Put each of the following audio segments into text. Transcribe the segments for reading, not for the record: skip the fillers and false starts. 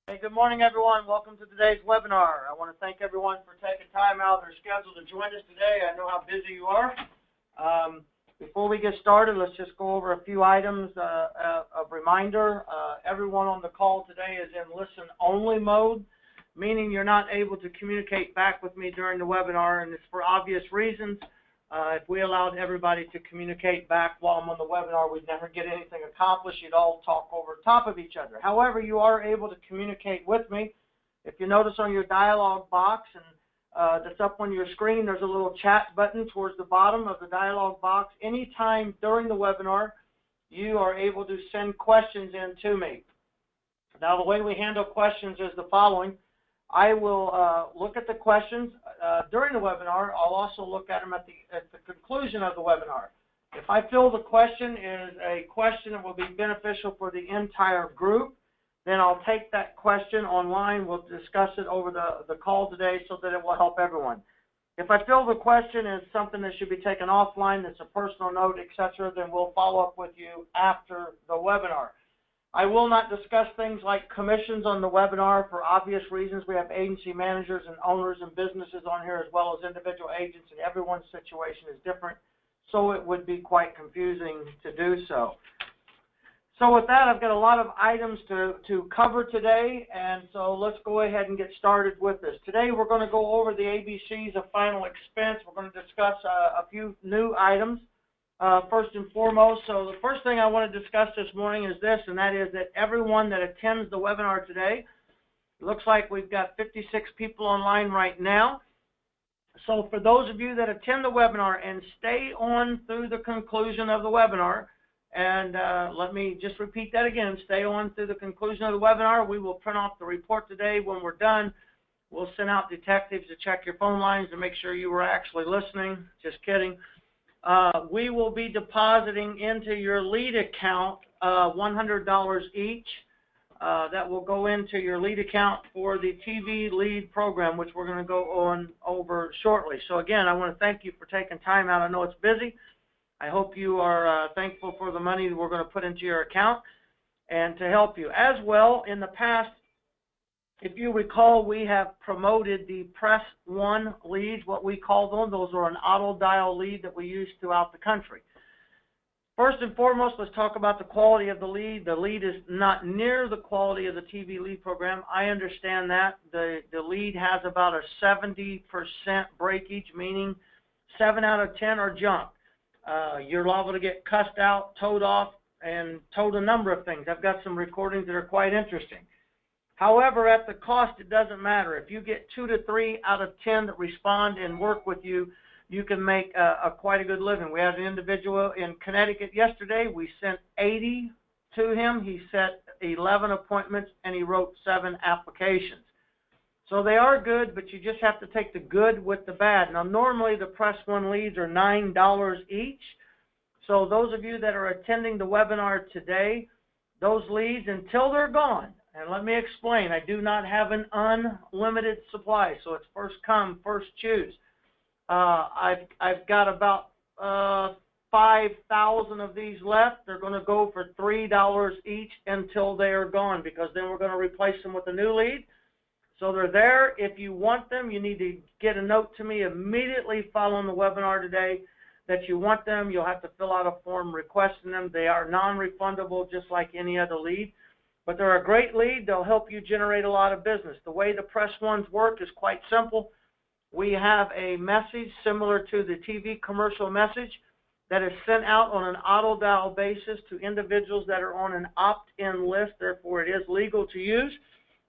Hey, good morning, everyone. Welcome to today's webinar. I want to thank everyone for taking time out of their schedule to join us today. I know how busy you are. Before we get started, let's just go over a few items of reminder. Everyone on the call today is in listen-only mode, meaning you're not able to communicate back with me during the webinar, and it's for obvious reasons. If we allowed everybody to communicate back while I'm on the webinar, we'd never get anything accomplished. You'd all talk over top of each other. However, you are able to communicate with me. If you notice on your dialog box, and that's up on your screen, there's a little chat button towards the bottom of the dialog box. Anytime during the webinar, you are able to send questions in to me. Now, the way we handle questions is the following. I will look at the questions during the webinar. I'll also look at them at the conclusion of the webinar. If I feel the question is a question that will be beneficial for the entire group, then I'll take that question online. We'll discuss it over the call today so that it will help everyone. If I feel the question is something that should be taken offline, that's a personal note, etc., then we'll follow up with you after the webinar. I will not discuss things like commissions on the webinar for obvious reasons. We have agency managers and owners and businesses on here as well as individual agents, and everyone's situation is different, so it would be quite confusing to do so. So with that, I've got a lot of items to cover today, and so let's go ahead and get started with this. Today we're going to go over the ABCs of final expense. We're going to discuss a few new items. First and foremost, so the first thing I want to discuss this morning is this, and that is that everyone that attends the webinar today, it looks like we've got 56 people online right now. So for those of you that attend the webinar and stay on through the conclusion of the webinar, and let me just repeat that again, stay on through the conclusion of the webinar. We will print off the report today. When we're done, we'll send out detectives to check your phone lines to make sure you were actually listening. Just kidding. We will be depositing into your lead account $100 each. That will go into your lead account for the TV lead program, which we're going to go on over shortly. So again, I want to thank you for taking time out. I know it's busy. I hope you are thankful for the money that we're going to put into your account and to help you. As well, in the past, if you recall, we have promoted the Press 1 leads, what we call them. Those are an auto dial lead that we use throughout the country. First and foremost, let's talk about the quality of the lead. The lead is not near the quality of the TV lead program. I understand that. The lead has about a 70% breakage, meaning 7 out of 10 are junk. You're liable to get cussed out, towed off, and towed a number of things. I've got some recordings that are quite interesting. However, at the cost, it doesn't matter. If you get 2 to 3 out of 10 that respond and work with you, you can make quite a good living. We had an individual in Connecticut yesterday. We sent 80 to him. He set 11 appointments, and he wrote 7 applications. So they are good, but you just have to take the good with the bad. Now, normally the Press 1 leads are $9 each. So those of you that are attending the webinar today, those leads, until they're gone, and let me explain, I do not have an unlimited supply, so it's first come, first choose. I've got about 5,000 of these left. They're going to go for $3 each until they are gone, because then we're going to replace them with a new lead. So they're there. If you want them, you need to get a note to me immediately following the webinar today that you want them. You'll have to fill out a form requesting them. They are non-refundable, just like any other lead. But they're a great lead. They'll help you generate a lot of business. The way the Press 1s work is quite simple. We have a message similar to the TV commercial message that is sent out on an auto dial basis to individuals that are on an opt-in list. Therefore, it is legal to use.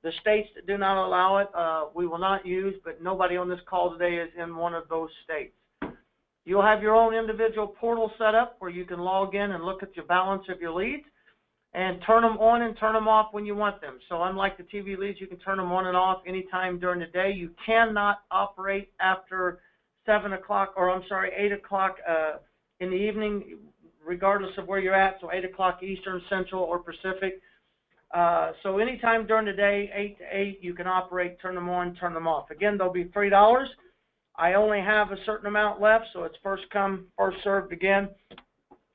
The states that do not allow it, we will not use, but nobody on this call today is in one of those states. You'll have your own individual portal set up where you can log in and look at your balance of your leads and turn them on and turn them off when you want them. So unlike the TV leads, you can turn them on and off anytime during the day. You cannot operate after 7 o'clock, or I'm sorry, 8 o'clock in the evening, regardless of where you're at, so 8 o'clock Eastern, Central, or Pacific. So anytime during the day, 8 to 8, you can operate, turn them on, turn them off. Again, they'll be $3. I only have a certain amount left, so it's first come, first served again.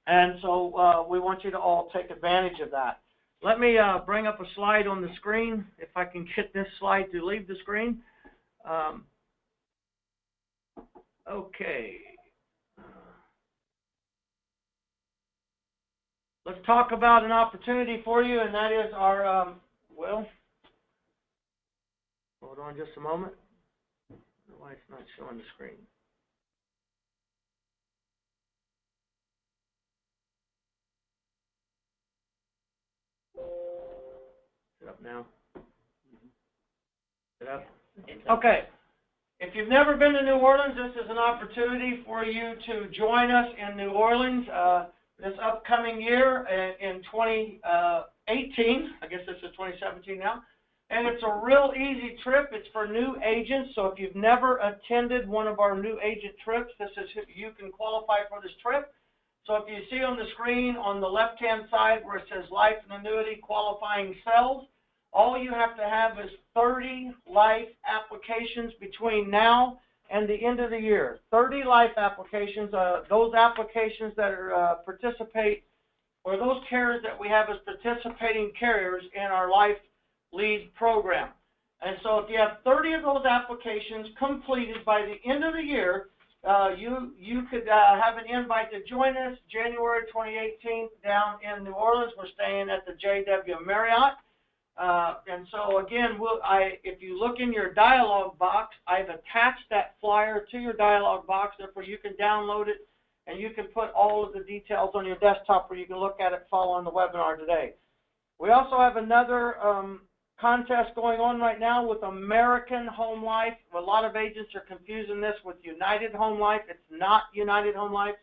And so we want you to all take advantage of that. Let me bring up a slide on the screen, if I can get this slide to leave the screen. Okay. Let's talk about an opportunity for you, and that is our, well, hold on just a moment. I don't know why it's not showing the screen. Is it up now? Is it up? Okay. If you've never been to New Orleans, this is an opportunity for you to join us in New Orleans this upcoming year in 2018. I guess this is 2017 now. And it's a real easy trip. It's for new agents. So if you've never attended one of our new agent trips, you can qualify for this trip. So if you see on the screen on the left-hand side where it says Life and Annuity Qualifying Sales, all you have to have is 30 life applications between now and the end of the year. 30 life applications, those applications that are participate, or those carriers that we have as participating carriers in our Life Lead program. And so if you have 30 of those applications completed by the end of the year, you could have an invite to join us January 2018 down in New Orleans. We're staying at the JW Marriott. And so again, if you look in your dialog box, I've attached that flyer to your dialog box, therefore you can download it and you can put all of the details on your desktop where you can look at it following the webinar today. We also have another contest going on right now with American Home Life. A lot of agents are confusing this with United Home Life. It's not United Home Life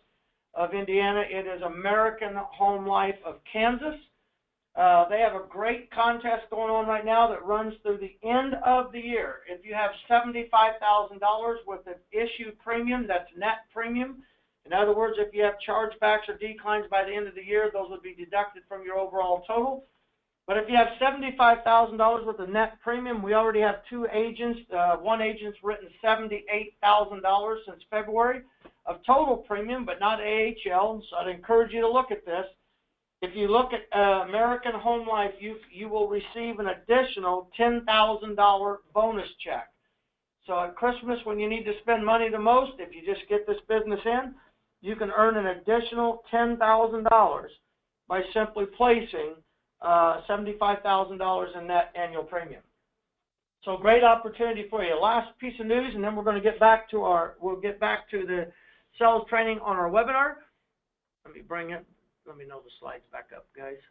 of Indiana. It is American Home Life of Kansas. They have a great contest going on right now that runs through the end of the year. If you have $75,000 with an issued premium, that's net premium. In other words, if you have chargebacks or declines by the end of the year, those would be deducted from your overall total. But if you have $75,000 worth of net premium, we already have two agents. One agent's written $78,000 since February of total premium, but not AHL, so I'd encourage you to look at this. If you look at American Home Life, you will receive an additional $10,000 bonus check. So at Christmas, when you need to spend money the most, if you just get this business in, you can earn an additional $10,000 by simply placing $75,000 in net annual premium. So great opportunity for you. Last piece of news, and then we're going to get back to we'll get back to the sales training on our webinar. Let me know the slides back up, guys.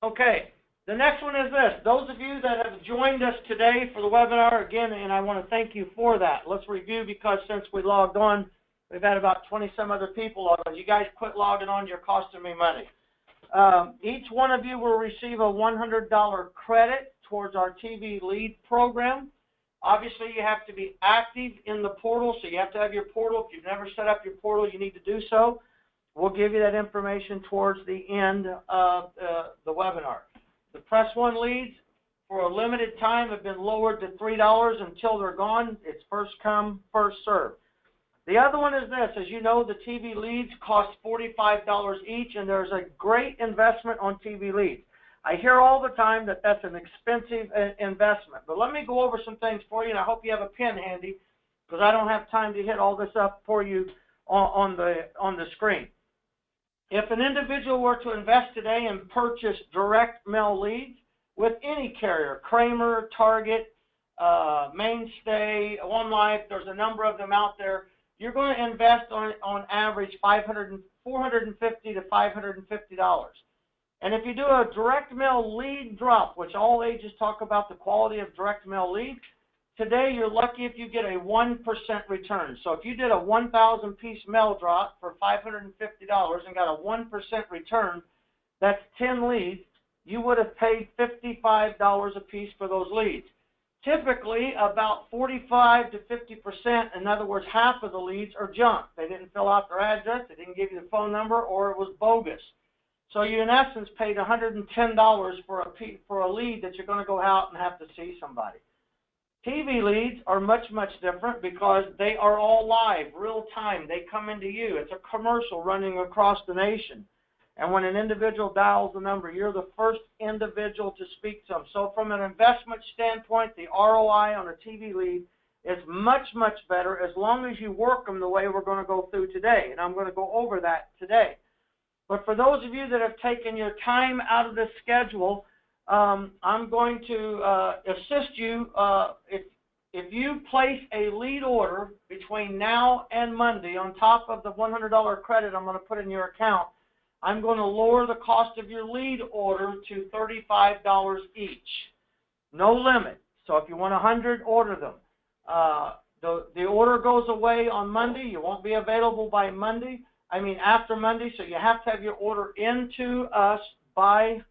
Okay, the next one is this. Those of you that have joined us today for the webinar, again, and I want to thank you for that. Let's review, because since we logged on, we've had about 20-some other people log on. You guys quit logging on, you're costing me money. Each one of you will receive a $100 credit towards our TV lead program. Obviously, you have to be active in the portal, so you have to have your portal. If you've never set up your portal, you need to do so. We'll give you that information towards the end of the webinar. The Press 1 leads, for a limited time, have been lowered to $3 until they're gone. It's first come, first served. The other one is this. As you know, the TV leads cost $45 each, and there's a great investment on TV leads. I hear all the time that that's an expensive investment, but let me go over some things for you, and I hope you have a pen handy, because I don't have time to hit all this up for you on the screen. If an individual were to invest today and purchase direct mail leads with any carrier, Kramer, Target, Mainstay, One Life, there's a number of them out there, you're going to invest on average $450 to $550. And if you do a direct mail lead drop, which all agents talk about the quality of direct mail leads, today you're lucky if you get a 1% return. So if you did a 1,000-piece mail drop for $550 and got a 1% return, that's 10 leads, you would have paid $55 a piece for those leads. Typically, about 45 to 50%, in other words, half of the leads are junk. They didn't fill out their address, they didn't give you the phone number, or it was bogus. So you, in essence, paid $110 for a lead that you're going to go out and have to see somebody. TV leads are much, much different because they are all live, real time. They come into you. It's a commercial running across the nation. And when an individual dials the number, you're the first individual to speak to them. So from an investment standpoint, the ROI on a TV lead is much, much better as long as you work them the way we're going to go through today. And I'm going to go over that today. But for those of you that have taken your time out of this schedule, I'm going to assist you. If you place a lead order between now and Monday on top of the $100 credit I'm going to put in your account, I'm going to lower the cost of your lead order to $35 each. No limit. So if you want 100, order them. The order goes away on Monday. You won't be available by after Monday, so you have to have your order into us by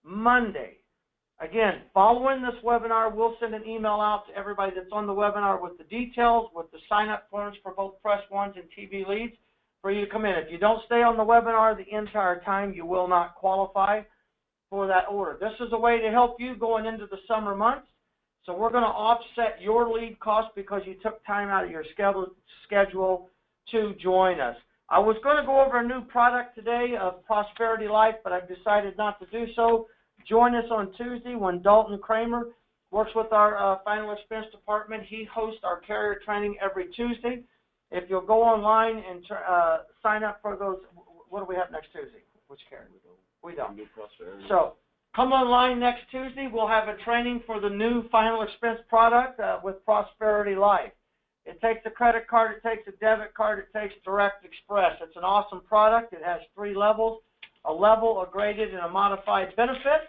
Monday. Again, following this webinar, we'll send an email out to everybody that's on the webinar with the details, with the sign-up forms for both Press 1s and TV leads for you to come in. If you don't stay on the webinar the entire time, you will not qualify for that order. This is a way to help you going into the summer months. So we're going to offset your lead cost because you took time out of your schedule to join us. I was going to go over a new product today of Prosperity Life, but I've decided not to do so. Join us on Tuesday when Dalton Kramer works with our final expense department. He hosts our carrier training every Tuesday. If you'll go online and sign up for those, what do we have next Tuesday? Which carrier? We don't. So come online next Tuesday. We'll have a training for the new final expense product with Prosperity Life. It takes a credit card, it takes a debit card, it takes Direct Express. It's an awesome product. It has 3 levels, a level, a graded, and a modified benefit.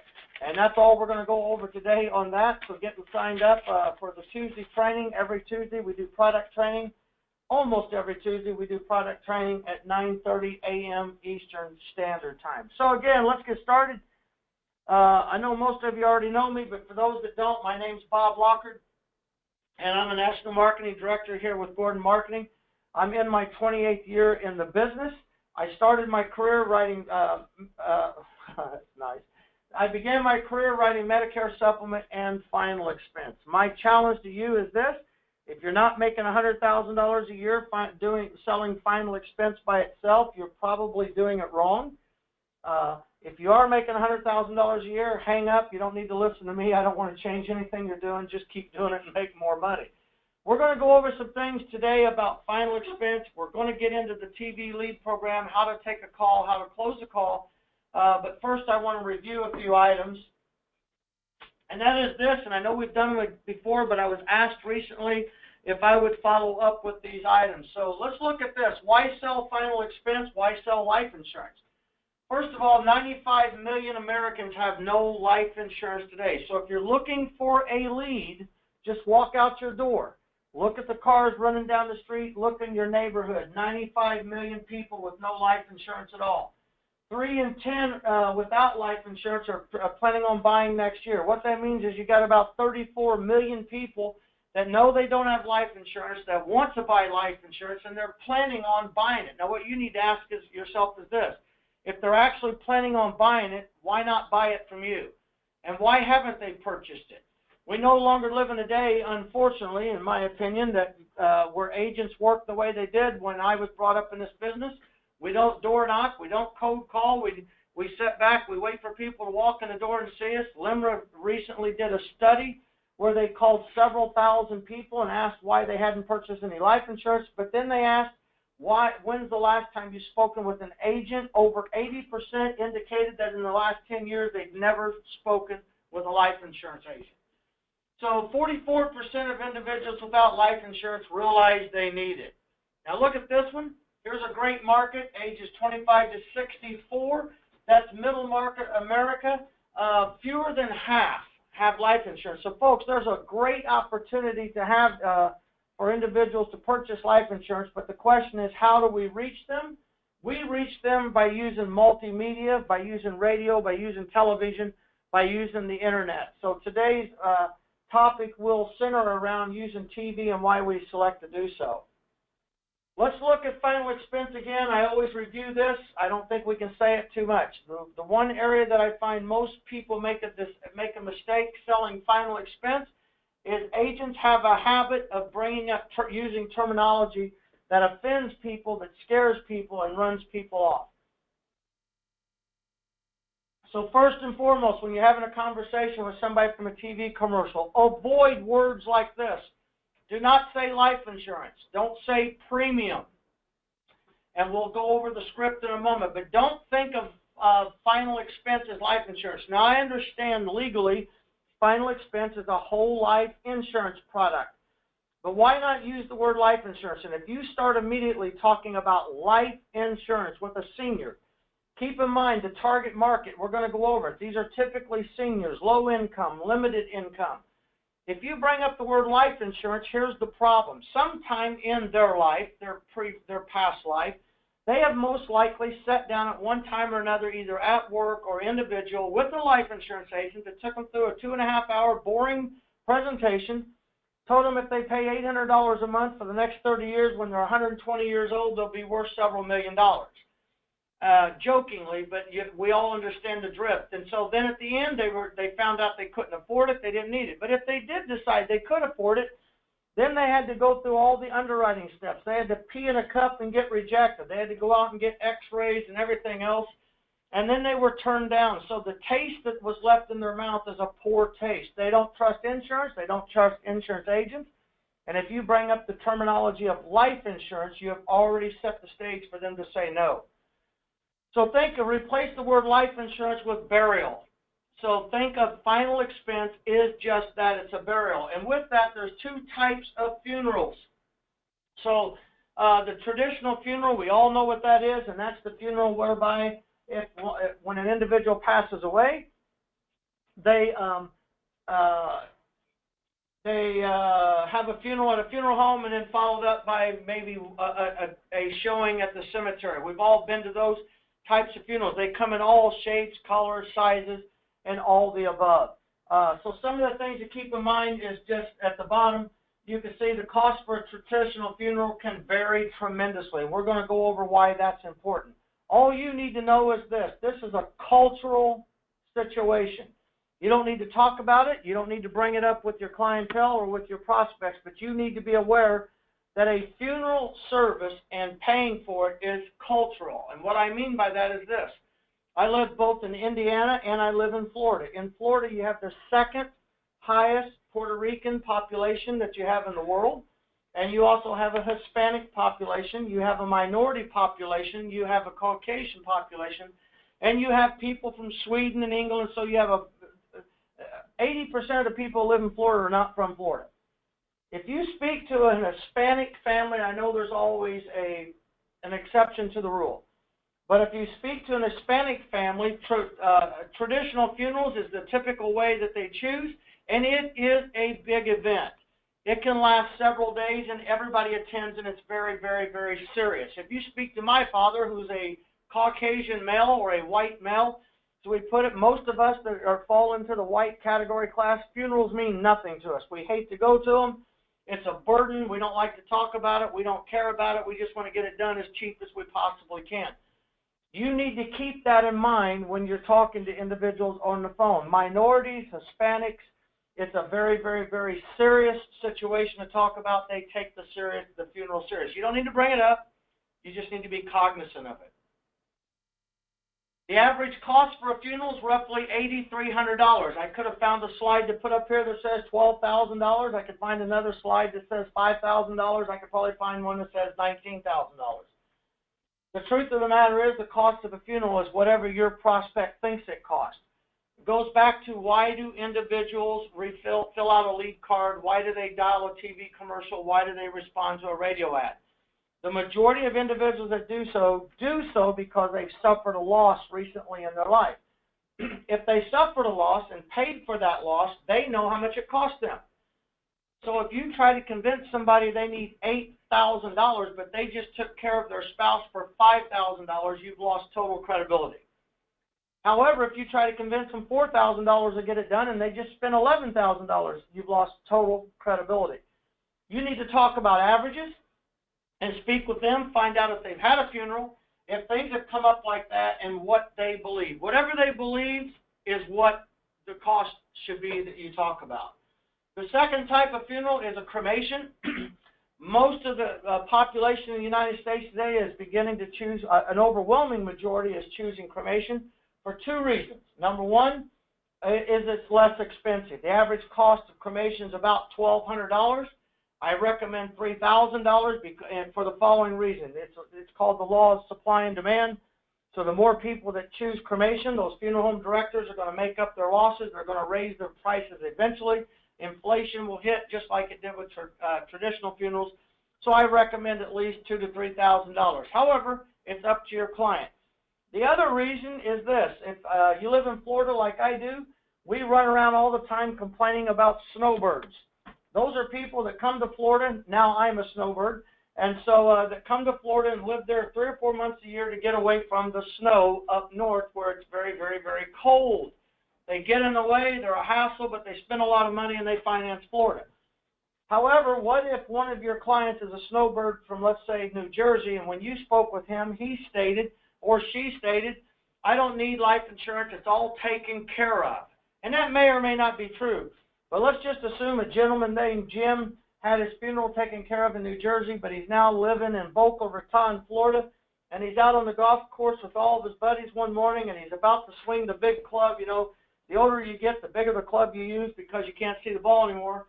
And that's all we're going to go over today on that. So get signed up for the Tuesday training. Every Tuesday we do product training. Almost every Tuesday we do product training at 9:30 a.m. Eastern Standard Time. So again, let's get started. I know most of you already know me, but for those that don't, my name's Bob Lochard, and I'm a National Marketing Director here with Gordon Marketing. I'm in my 28th year in the business. I started my career writing, that's nice. I began my career writing Medicare supplement and final expense. My challenge to you is this: if you're not making $100,000 a year selling final expense by itself, you're probably doing it wrong. If you are making $100,000 a year, hang up. You don't need to listen to me. I don't want to change anything you're doing. Just keep doing it and make more money. We're going to go over some things today about final expense. We're going to get into the TV lead program, how to take a call, how to close a call. But first, I want to review a few items. And that is this, and I know we've done it before, but I was asked recently if I would follow up with these items. So let's look at this. Why sell final expense? Why sell life insurance? First of all, 95 million Americans have no life insurance today. So if you're looking for a lead, just walk out your door. Look at the cars running down the street. Look in your neighborhood. 95 million people with no life insurance at all. 3 in 10 without life insurance are planning on buying next year. What that means is you got about 34 million people that know they don't have life insurance, that want to buy life insurance, and they're planning on buying it. Now, what you need to ask yourself is this: if they're actually planning on buying it, why not buy it from you? And why haven't they purchased it? We no longer live in a day, unfortunately, in my opinion, that where agents work the way they did when I was brought up in this business. We don't door knock. We don't cold call. We sit back. We wait for people to walk in the door and see us. LIMRA recently did a study where they called several thousand people and asked why they hadn't purchased any life insurance. But then they asked, when's the last time you've spoken with an agent? Over 80% indicated that in the last 10 years they've never spoken with a life insurance agent. So 44% of individuals without life insurance realize they need it. Now look at this one. Here's a great market, ages 25 to 64. That's middle market America. Fewer than half have life insurance. So, folks, there's a great opportunity to have for individuals to purchase life insurance, but the question is, how do we reach them? We reach them by using multimedia, by using radio, by using television, by using the Internet. So today's topic will center around using TV and why we select to do so. Let's look at final expense again. I always review this. I don't think we can say it too much. The one area that I find most people make a mistake selling final expense is agents have a habit of bringing up using terminology that offends people, that scares people, and runs people off. So first and foremost, when you're having a conversation with somebody from a TV commercial, avoid words like this. Do not say life insurance. Don't say premium. And we'll go over the script in a moment. But don't think of final expense as life insurance. Now, I understand legally final expense is a whole life insurance product. But why not use the word life insurance? And if you start immediately talking about life insurance with a senior, keep in mind the target market. We're going to go over it. These are typically seniors, low income, limited income. If you bring up the word life insurance, here's the problem. Sometime in their life, their past life, they have most likely sat down at one time or another, either at work or individual, with a life insurance agent that took them through a 2.5-hour boring presentation, told them if they pay $800 a month for the next 30 years, when they're 120 years old, they'll be worth several $1,000,000. Jokingly, but we all understand the drift. And so then at the end, they found out they couldn't afford it, they didn't need it. But if they did decide they could afford it, then they had to go through all the underwriting steps. They had to pee in a cup and get rejected. They had to go out and get x-rays and everything else. And then they were turned down. So the taste that was left in their mouth is a poor taste. They don't trust insurance. They don't trust insurance agents. And if you bring up the terminology of life insurance, you have already set the stage for them to say no. So replace the word life insurance with burial. So think of final expense is just that, it's a burial. And with that, there's two types of funerals. So the traditional funeral, we all know what that is, and that's the funeral whereby when an individual passes away, they have a funeral at a funeral home and then followed up by maybe a showing at the cemetery. We've all been to those types of funerals. They come in all shapes, colors, sizes, and all the above. So some of the things to keep in mind is just at the bottom, you can see the cost for a traditional funeral can vary tremendously. We're going to go over why that's important. All you need to know is this. This is a cultural situation. You don't need to talk about it. You don't need to bring it up with your clientele or with your prospects, but you need to be aware that a funeral service and paying for it is cultural. And what I mean by that is this. I live both in Indiana and I live in Florida. In Florida, you have the second highest Puerto Rican population that you have in the world, and you also have a Hispanic population, you have a minority population, you have a Caucasian population, and you have people from Sweden and England, so you have 80% of the people who live in Florida are not from Florida. If you speak to an Hispanic family, I know there's always an exception to the rule. But if you speak to an Hispanic family, traditional funerals is the typical way that they choose, and it is a big event. It can last several days, and everybody attends, and it's very, very, very serious. If you speak to my father, who's a Caucasian male or a white male, so we put it, most of us that fall into the white category class, funerals mean nothing to us. We hate to go to them. It's a burden. We don't like to talk about it. We don't care about it. We just want to get it done as cheap as we possibly can. You need to keep that in mind when you're talking to individuals on the phone. Minorities, Hispanics, it's a very, very, very serious situation to talk about. They take the funeral serious. You don't need to bring it up. You just need to be cognizant of it. The average cost for a funeral is roughly $8,300. I could have found a slide to put up here that says $12,000. I could find another slide that says $5,000. I could probably find one that says $19,000. The truth of the matter is the cost of a funeral is whatever your prospect thinks it costs. It goes back to why do individuals fill out a lead card? Why do they dial a TV commercial? Why do they respond to a radio ad? The majority of individuals that do so because they've suffered a loss recently in their life. If they suffered a loss and paid for that loss, they know how much it cost them. So if you try to convince somebody they need $8,000, but they just took care of their spouse for $5,000, you've lost total credibility. However, if you try to convince them $4,000 to get it done and they just spent $11,000, you've lost total credibility. You need to talk about averages and speak with them, find out if they've had a funeral, if things have come up like that, and what they believe. Whatever they believe is what the cost should be that you talk about. The second type of funeral is a cremation. Most of the population in the United States today is beginning to choose, an overwhelming majority is choosing cremation. for two reasons. Number one is it's less expensive. The average cost of cremation is about $1,200. I recommend $3,000 for the following reason. It's called the law of supply and demand. So the more people that choose cremation, those funeral home directors are going to make up their losses. They're going to raise their prices eventually. Inflation will hit just like it did with traditional funerals. So I recommend at least $2,000 to $3,000. However, it's up to your client. The other reason is this. If you live in Florida like I do, we run around all the time complaining about snowbirds. Those are people that come to Florida. Now I'm a snowbird. And so that come to Florida and live there 3 or 4 months a year to get away from the snow up north where it's very, very, very cold. They get in the way, they're a hassle, but they spend a lot of money and they finance Florida. However, what if one of your clients is a snowbird from, let's say, New Jersey, and when you spoke with him, he stated, or she stated, I don't need life insurance, it's all taken care of. And that may or may not be true. But let's just assume a gentleman named Jim had his funeral taken care of in New Jersey, but he's now living in Boca Raton, Florida, and he's out on the golf course with all of his buddies one morning, and he's about to swing the big club. You know, the older you get, the bigger the club you use because you can't see the ball anymore.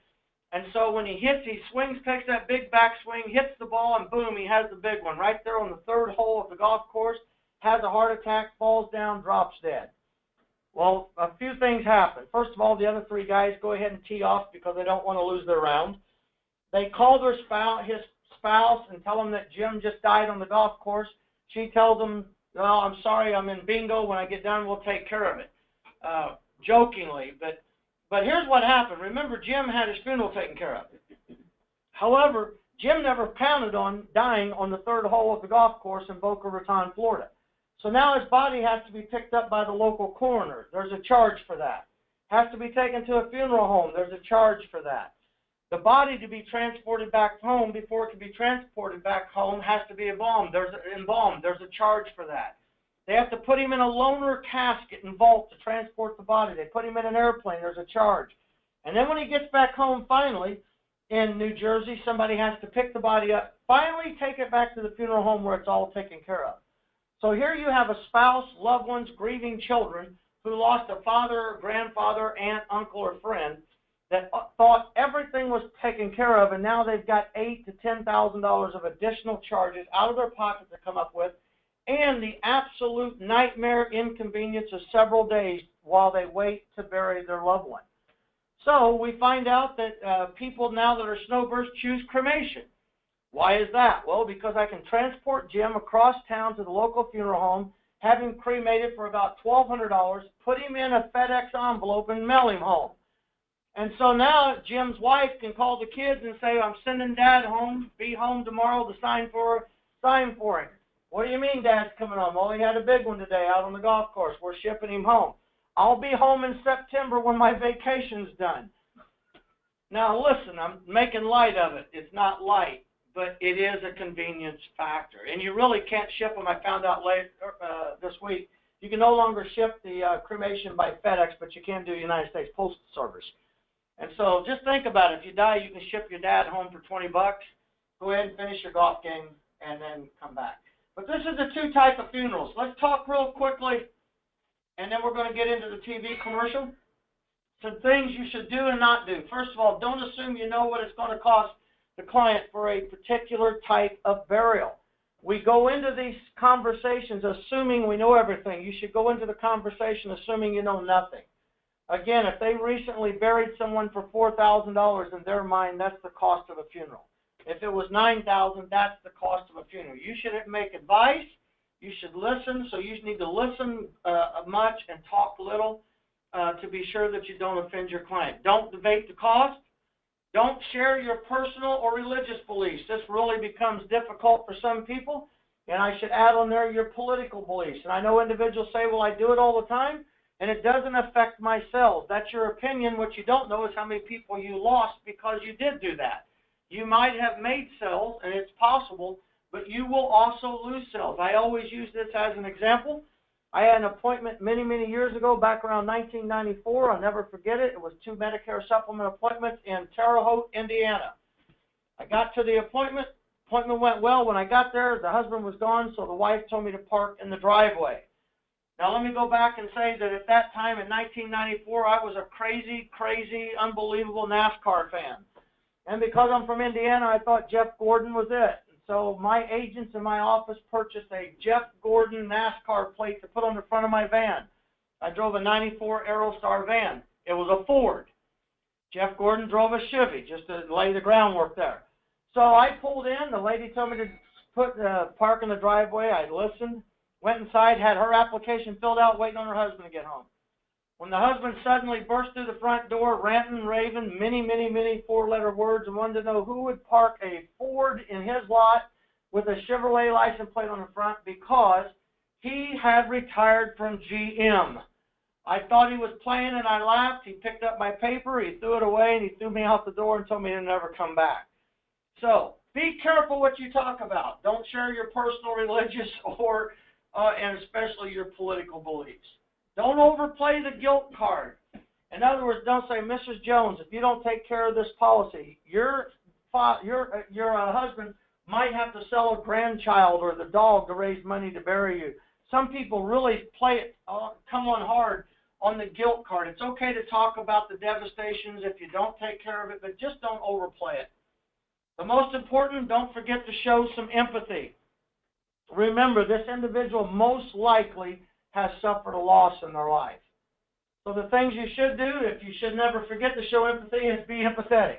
And so when he hits, he swings, takes that big backswing, hits the ball, and boom, he has the big one right there on the third hole of the golf course, has a heart attack, falls down, drops dead. Well, a few things happen. First of all, the other three guys go ahead and tee off because they don't want to lose their round. They call their his spouse and tell them that Jim just died on the golf course. She tells them, well, I'm sorry, I'm in bingo. When I get done, we'll take care of it. Jokingly, but here's what happened. Remember, Jim had his funeral taken care of. However, Jim never counted on dying on the third hole of the golf course in Boca Raton, Florida. So now his body has to be picked up by the local coroner. There's a charge for that. Has to be taken to a funeral home. There's a charge for that. The body to be transported back home, before it can be transported back home, has to be embalmed. There's a charge for that. They have to put him in a loaner casket and vault to transport the body. They put him in an airplane. There's a charge. And then when he gets back home finally in New Jersey, somebody has to pick the body up, finally take it back to the funeral home where it's all taken care of. So here you have a spouse, loved ones, grieving children who lost a father, grandfather, aunt, uncle, or friend that thought everything was taken care of, and now they've got $8,000 to $10,000 of additional charges out of their pocket to come up with, and the absolute nightmare inconvenience of several days while they wait to bury their loved one. So we find out that people now that are snowbirds choose cremation. Why is that? Well, because I can transport Jim across town to the local funeral home, have him cremated for about $1,200, put him in a FedEx envelope, and mail him home. And so now Jim's wife can call the kids and say, I'm sending Dad home, be home tomorrow to sign for him. What do you mean Dad's coming home? Well, he had a big one today out on the golf course. We're shipping him home. I'll be home in September when my vacation's done. Now listen, I'm making light of it. It's not light, but it is a convenience factor. And you really can't ship them. I found out later this week. You can no longer ship the cremation by FedEx, but you can do United States Postal Service. And so just think about it. If you die, you can ship your dad home for $20. Go ahead and finish your golf game and then come back. But this is the two types of funerals. Let's talk real quickly, and then we're going to get into the TV commercial. Some things you should do and not do. First of all, don't assume you know what it's going to cost the client for a particular type of burial. We go into these conversations assuming we know everything. You should go into the conversation assuming you know nothing. Again, if they recently buried someone for $4,000 in their mind, that's the cost of a funeral. If it was $9,000, that's the cost of a funeral. You should make advice. You should listen. So you need to listen much and talk little to be sure that you don't offend your client. Don't debate the cost. Don't share your personal or religious beliefs. This really becomes difficult for some people. And I should add on there your political beliefs. And I know individuals say, well, I do it all the time, and it doesn't affect my sales. That's your opinion. What you don't know is how many people you lost because you did do that. You might have made sales, and it's possible, but you will also lose sales. I always use this as an example. I had an appointment many, many years ago, back around 1994. I'll never forget it. It was 2 Medicare supplement appointments in Terre Haute, Indiana. I got to the appointment. Appointment went well. When I got there, the husband was gone, so the wife told me to park in the driveway. Now, let me go back and say that at that time in 1994, I was a crazy, crazy, unbelievable NASCAR fan. And because I'm from Indiana, I thought Jeff Gordon was it. So my agents in my office purchased a Jeff Gordon NASCAR plate to put on the front of my van. I drove a 94 Aerostar van. It was a Ford. Jeff Gordon drove a Chevy just to lay the groundwork there. So I pulled in. The lady told me to park in the driveway. I listened, went inside, had her application filled out, waiting on her husband to get home. When the husband suddenly burst through the front door, ranting, raving, many four-letter words, and wanted to know who would park a Ford in his lot with a Chevrolet license plate on the front because he had retired from GM. I thought he was playing, and I laughed. He picked up my paper, he threw it away, and he threw me out the door and told me to never come back. So be careful what you talk about. Don't share your personal, religious, or and especially your political beliefs. Don't overplay the guilt card. In other words, don't say, Mrs. Jones, if you don't take care of this policy, your husband might have to sell a grandchild or the dog to raise money to bury you. Some people really play it, come on hard on the guilt card. It's okay to talk about the devastations if you don't take care of it, but just don't overplay it. The most important, don't forget to show some empathy. Remember, this individual most likely has suffered a loss in their life. So the things you should do, if you should never forget to show empathy, is be empathetic.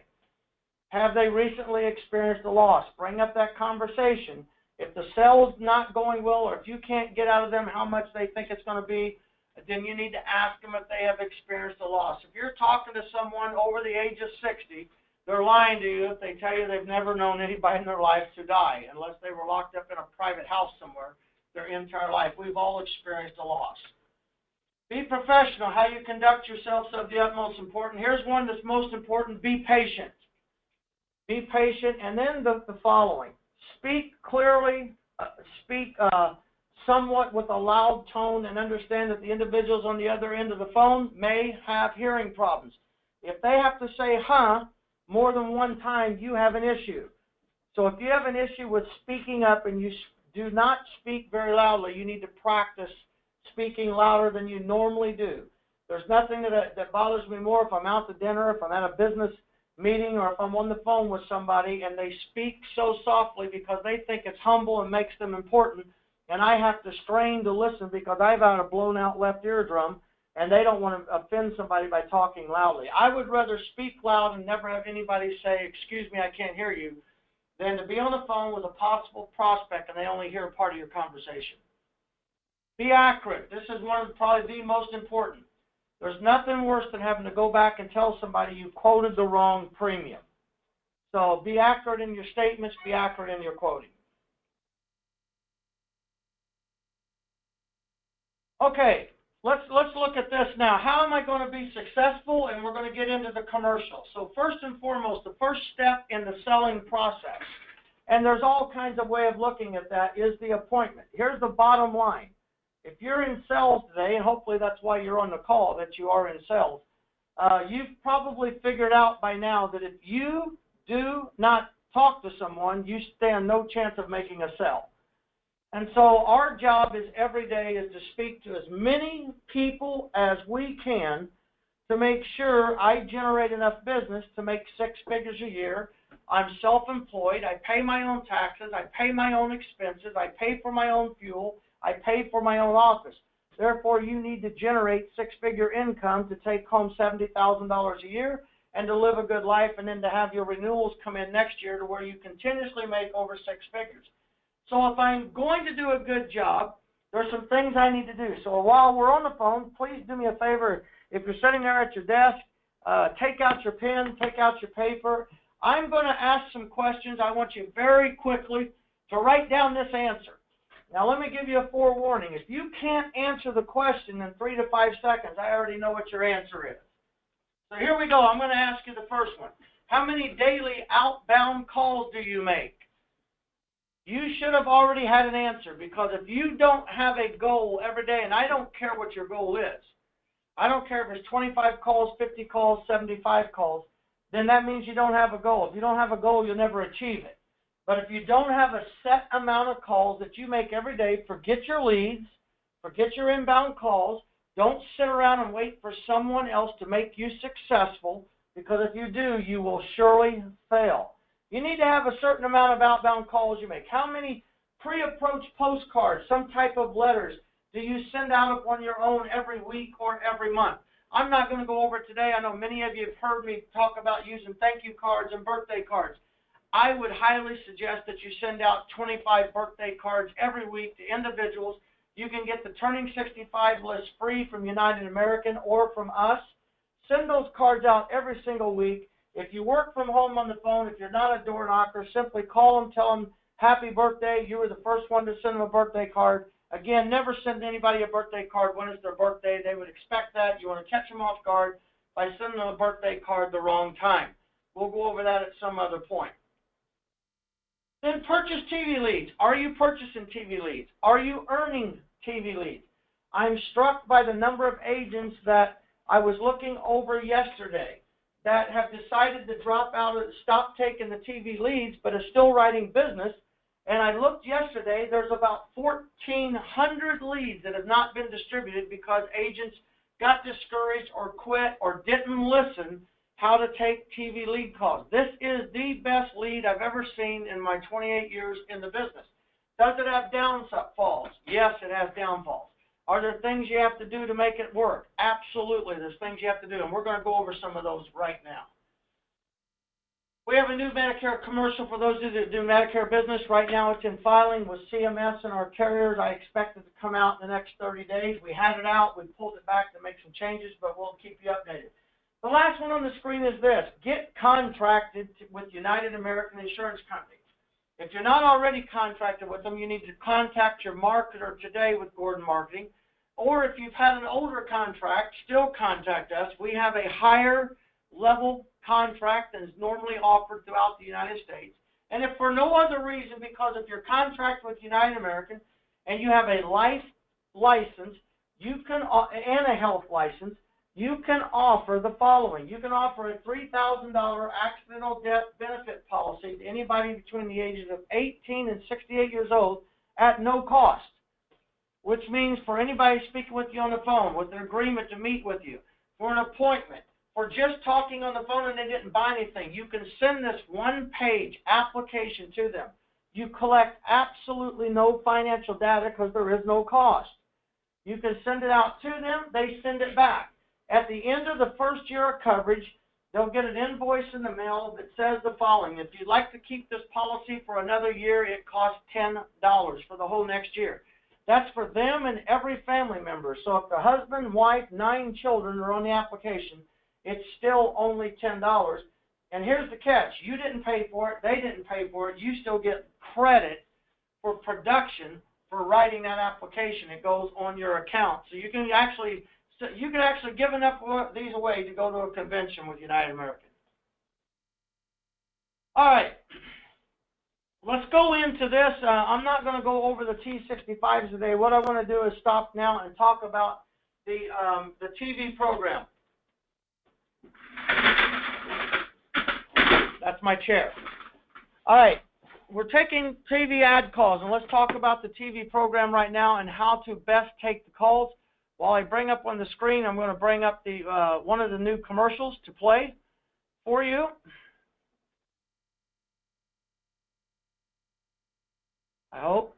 Have they recently experienced a loss? Bring up that conversation. If the sale's not going well, or if you can't get out of them how much they think it's going to be, then you need to ask them if they have experienced a loss. If you're talking to someone over the age of 60, they're lying to you if they tell you they've never known anybody in their life to die, unless they were locked up in a private house somewhere their entire life. We've all experienced a loss. Be professional. How you conduct yourself is of the utmost important. Here's one that's most important. Be patient. Be patient, and then the following. Speak clearly, speak somewhat with a loud tone, and understand that the individuals on the other end of the phone may have hearing problems. If they have to say, huh, more than one time, you have an issue. So if you have an issue with speaking up and you do not speak very loudly, you need to practice speaking louder than you normally do. There's nothing that bothers me more if I'm out to dinner, if I'm at a business meeting, or if I'm on the phone with somebody and they speak so softly because they think it's humble and makes them important, and I have to strain to listen because I've got a blown out left eardrum and they don't want to offend somebody by talking loudly. I would rather speak loud and never have anybody say, excuse me, I can't hear you, than to be on the phone with a possible prospect and they only hear part of your conversation. Be accurate. This is one of probably the most important. There's nothing worse than having to go back and tell somebody you quoted the wrong premium. So be accurate in your statements, be accurate in your quoting. Okay, let's look at this now. How am I going to be successful? And we're going to get into the commercial. So first and foremost, the first step in the selling process, and there's all kinds of way of looking at that, is the appointment. Here's the bottom line. If you're in sales today, and hopefully that's why you're on the call, that you are in sales, you've probably figured out by now that if you do not talk to someone, you stand no chance of making a sale. And so our job is every day is to speak to as many people as we can to make sure I generate enough business to make 6 figures a year. I'm self-employed. I pay my own taxes. I pay my own expenses. I pay for my own fuel. I pay for my own office. Therefore, you need to generate 6-figure income to take home $70,000 a year and to live a good life, and then to have your renewals come in next year to where you continuously make over 6 figures. So if I'm going to do a good job, there's some things I need to do. So while we're on the phone, please do me a favor. If you're sitting there at your desk, take out your pen, take out your paper. I'm going to ask some questions. I want you very quickly to write down this answer. Now, let me give you a forewarning. If you can't answer the question in 3 to 5 seconds, I already know what your answer is. So here we go. I'm going to ask you the first one. How many daily outbound calls do you make? You should have already had an answer, because if you don't have a goal every day, and I don't care what your goal is, I don't care if it's 25 calls, 50 calls, 75 calls, then that means you don't have a goal. If you don't have a goal, you'll never achieve it. But if you don't have a set amount of calls that you make every day, forget your leads, Forget your inbound calls. Don't sit around and wait for someone else to make you successful, because if you do, you will surely fail. You need to have a certain amount of outbound calls you make. How many pre-approach postcards, some type of letters, do you send out on your own every week or every month? I'm not going to go over it today. I know many of you have heard me talk about using thank you cards and birthday cards. I would highly suggest that you send out 25 birthday cards every week to individuals. You can get the Turning 65 list free from United American or from us. Send those cards out every single week. If you work from home on the phone, if you're not a door knocker, simply call them, tell them happy birthday. You were the first one to send them a birthday card. Again, never send anybody a birthday card when it's their birthday. They would expect that. You want to catch them off guard by sending them a birthday card the wrong time. We'll go over that at some other point. Then purchase TV leads. Are you purchasing TV leads? Are you earning TV leads? I'm struck by the number of agents that I was looking over yesterday that have decided to drop out and stop taking the TV leads, but are still writing business. And I looked yesterday, there's about 1,400 leads that have not been distributed because agents got discouraged or quit or didn't listen how to take TV lead calls. This is the best lead I've ever seen in my 28 years in the business. Does it have downfalls? Yes, it has downfalls. Are there things you have to do to make it work? Absolutely, there's things you have to do, and we're going to go over some of those right now. We have a new Medicare commercial for those of you that do Medicare business. Right now it's in filing with CMS and our carriers. I expect it to come out in the next 30 days. We had it out. We pulled it back to make some changes, but we'll keep you updated. The last one on the screen is this. Get contracted with United American Insurance Company. If you're not already contracted with them, you need to contact your marketer today with Gordon Marketing. Or if you've had an older contract, still contact us. We have a higher level contract than is normally offered throughout the United States. And if for no other reason, because of your contract with United American and you have a life license, you can, and a health license, you can offer the following. You can offer a $3,000 accidental death benefit policy to anybody between the ages of 18 and 68 years old at no cost, which means for anybody speaking with you on the phone with an agreement to meet with you, for an appointment, for just talking on the phone and they didn't buy anything, you can send this one-page application to them. You collect absolutely no financial data because there is no cost. You can send it out to them. They send it back. At the end of the first year of coverage, they'll get an invoice in the mail that says the following. If you'd like to keep this policy for another year, it costs $10 for the whole next year. That's for them and every family member. So if the husband, wife, 9 children are on the application, it's still only $10. And here's the catch. You didn't pay for it. They didn't pay for it. You still get credit for production for writing that application. It goes on your account. So you can actually give enough of these away to go to a convention with United American. All right. Let's go into this. I'm not going to go over the T65s today. What I want to do is stop now and talk about the TV program. That's my chair. All right. We're taking TV ad calls, and let's talk about the TV program right now and how to best take the calls. While I bring up on the screen, I'm going to bring up the one of the new commercials to play for you. I hope.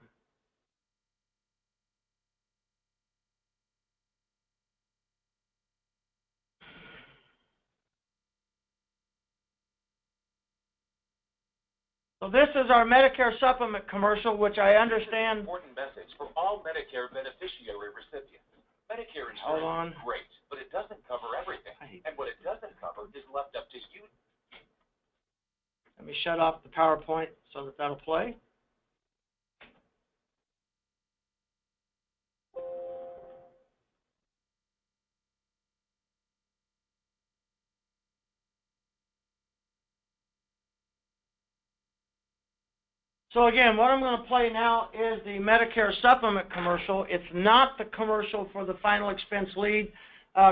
So this is our Medicare supplement commercial, which I understand. Important message for all Medicare beneficiary recipients. Medicare insurance is great, but it doesn't cover everything. And what it doesn't cover is left up to you. Let me shut off the PowerPoint so that that'll play. So again, what I'm going to play now is the Medicare supplement commercial. It's not the commercial for the final expense lead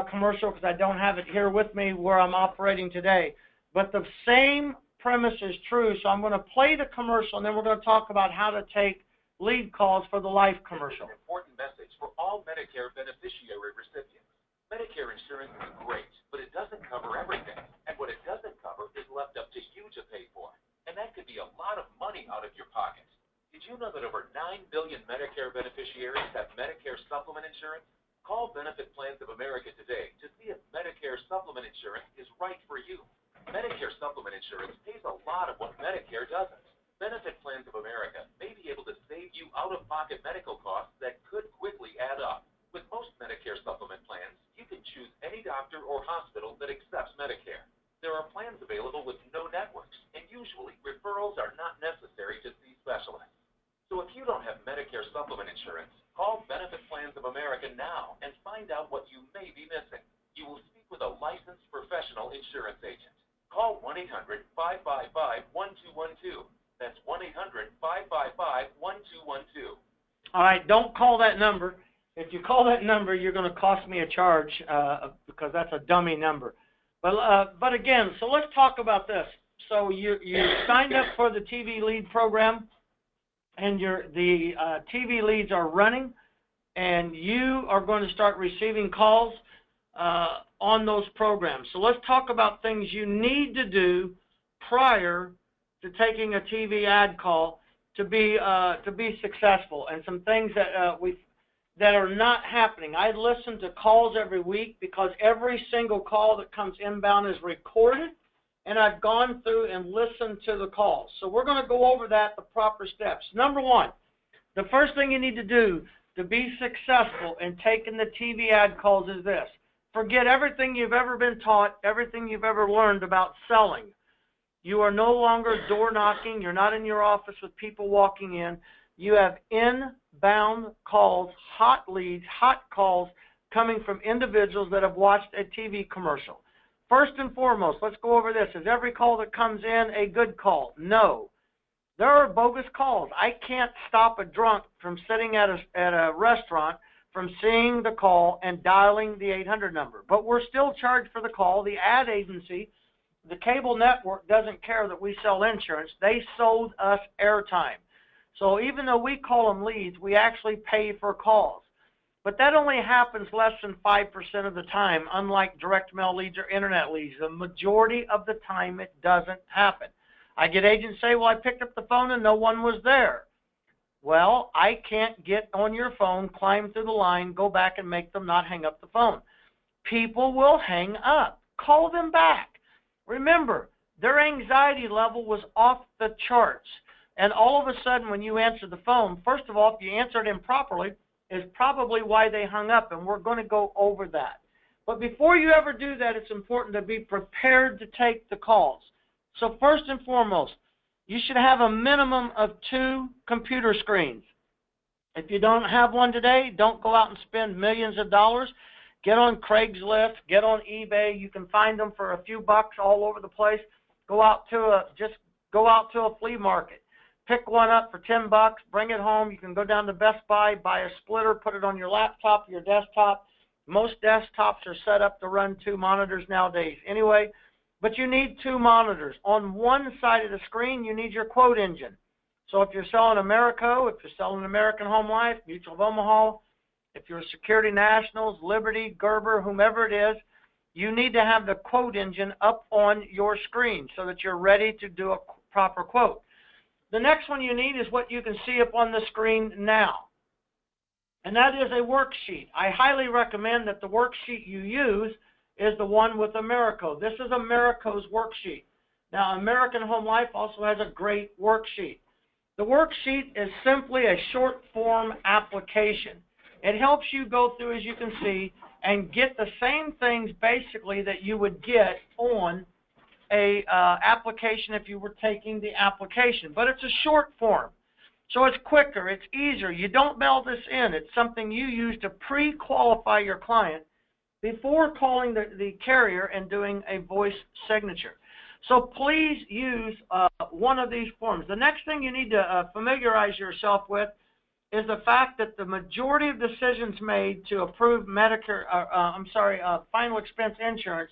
commercial because I don't have it here with me where I'm operating today. But the same premise is true. So I'm going to play the commercial and then we're going to talk about how to take lead calls for the life commercial. This is an important message for all Medicare beneficiary recipients. Medicare insurance is great, but it doesn't cover everything. And what it doesn't cover is left up to you to pay for. And that could be a lot of money out of your pocket. Did you know that over 9 billion Medicare beneficiaries have Medicare supplement insurance? Call Benefit Plans of America today to see if Medicare supplement insurance is right for you. Medicare supplement insurance pays a lot of what Medicare doesn't. Benefit Plans of America may be able to save you out-of-pocket medical costs that could quickly add up. With most Medicare supplement plans, you can choose any doctor or hospital that accepts Medicare. There are plans available with no networks, and usually referrals are not necessary to see specialists. So if you don't have Medicare supplement insurance, call Benefit Plans of America now and find out what you may be missing. You will speak with a licensed professional insurance agent. Call 1-800-555-1212. That's 1-800-555-1212. All right, don't call that number. If you call that number, you're going to cost me a charge because that's a dummy number. But again, so let's talk about this. So you signed up for the TV lead program, and the TV leads are running, and you are going to start receiving calls on those programs. So let's talk about things you need to do prior to taking a TV ad call to be successful, and some things that are not happening. I listen to calls every week because every single call that comes inbound is recorded, and I've gone through and listened to the calls. So we're going to go over that, the proper steps. Number one, the first thing you need to do to be successful in taking the TV ad calls is this. Forget everything you've ever been taught, everything you've ever learned about selling. You are no longer door knocking. You're not in your office with people walking in. You have inbound calls, hot leads, hot calls coming from individuals that have watched a TV commercial. First and foremost, let's go over this. Is every call that comes in a good call? No. There are bogus calls. I can't stop a drunk from sitting at a restaurant from seeing the call and dialing the 800 number. But we're still charged for the call. The ad agency, the cable network, doesn't care that we sell insurance. They sold us airtime. So even though we call them leads, we actually pay for calls. But that only happens less than 5% of the time, unlike direct mail leads or internet leads. The majority of the time, it doesn't happen. I get agents say, well, I picked up the phone and no one was there. Well, I can't get on your phone, climb through the line, go back and make them not hang up the phone. People will hang up. Call them back. Remember, their anxiety level was off the charts. And all of a sudden, when you answer the phone, first of all, if you answered improperly, is probably why they hung up, and we're going to go over that. But before you ever do that, it's important to be prepared to take the calls. So first and foremost, you should have a minimum of 2 computer screens. If you don't have one today, don't go out and spend millions of dollars. Get on Craigslist, get on eBay. You can find them for a few bucks all over the place. Go out to a flea market. Pick one up for 10 bucks, bring it home. You can go down to Best Buy, buy a splitter, put it on your laptop, your desktop. Most desktops are set up to run 2 monitors nowadays anyway, but you need 2 monitors. On one side of the screen, you need your quote engine. So if you're selling Americo, if you're selling American Home Life, Mutual of Omaha, if you're Security Nationals, Liberty, Gerber, whomever it is, you need to have the quote engine up on your screen so that you're ready to do a proper quote. The next one you need is what you can see up on the screen now, and that is a worksheet. I highly recommend that the worksheet you use is the one with Americo. This is Americo's worksheet. Now, American Home Life also has a great worksheet. The worksheet is simply a short form application. It helps you go through, as you can see, and get the same things basically that you would get on a application if you were taking the application. But it's a short form, so it's quicker, it's easier. You don't mail this in. It's something you use to pre-qualify your client before calling the carrier and doing a voice signature. So please use one of these forms. The next thing you need to familiarize yourself with is the fact that the majority of decisions made to approve Medicare, final expense insurance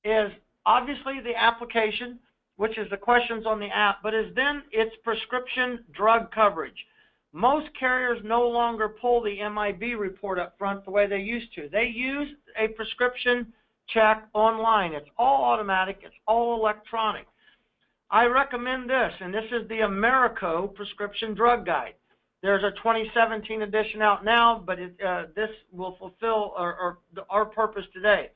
is obviously the application, which is the questions on the app, but is then its prescription drug coverage. Most carriers no longer pull the MIB report up front the way they used to. They use a prescription check online. It's all automatic. It's all electronic. I recommend this, and this is the Americo Prescription Drug Guide. There's a 2017 edition out now, but this will fulfill our purpose today.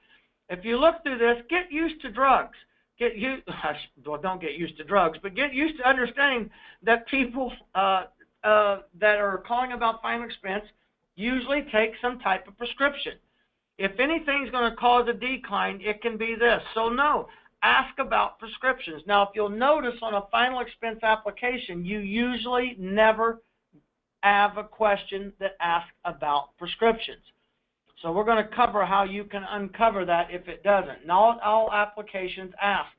If you look through this, get used to drugs. Don't get used to drugs, but get used to understanding that people that are calling about final expense usually take some type of prescription. If anything's going to cause a decline, it can be this. So no, ask about prescriptions. Now, if you'll notice on a final expense application, you usually never have a question that asks about prescriptions. So we're going to cover how you can uncover that if it doesn't. Not all applications ask,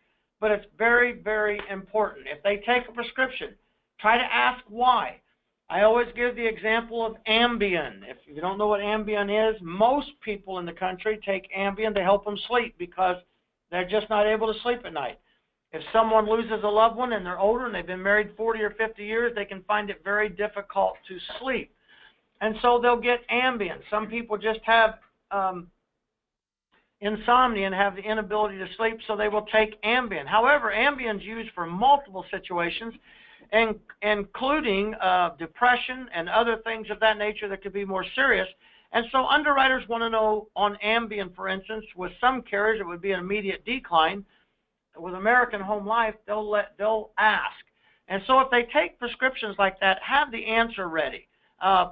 but it's very, very important. If they take a prescription, try to ask why. I always give the example of Ambien. If you don't know what Ambien is, most people in the country take Ambien to help them sleep because they're just not able to sleep at night. If someone loses a loved one and they're older and they've been married 40 or 50 years, they can find it very difficult to sleep. And so they'll get Ambien. Some people just have insomnia and have the inability to sleep, so they will take Ambien. However, Ambien is used for multiple situations, including depression and other things of that nature that could be more serious. And so underwriters want to know on Ambien, for instance, with some carriers it would be an immediate decline. With American Home Life, they'll ask. And so if they take prescriptions like that, have the answer ready.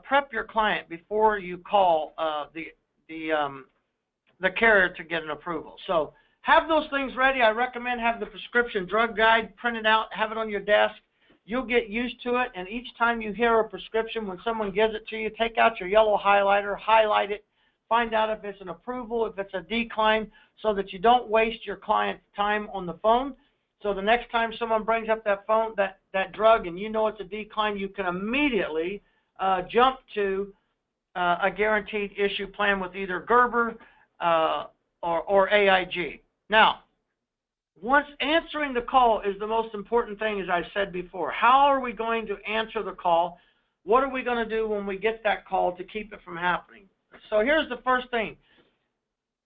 Prep your client before you call the carrier to get an approval. So have those things ready. I recommend have the prescription drug guide printed out, have it on your desk. You'll get used to it, and each time you hear a prescription, when someone gives it to you, take out your yellow highlighter, highlight it, find out if it's an approval, if it's a decline, so that you don't waste your client's time on the phone. So the next time someone brings up that drug and you know it's a decline, you can immediately jump to a guaranteed issue plan with either Gerber or AIG. Now, once answering the call is the most important thing, as I said before. How are we going to answer the call? What are we going to do when we get that call to keep it from happening? So here's the first thing.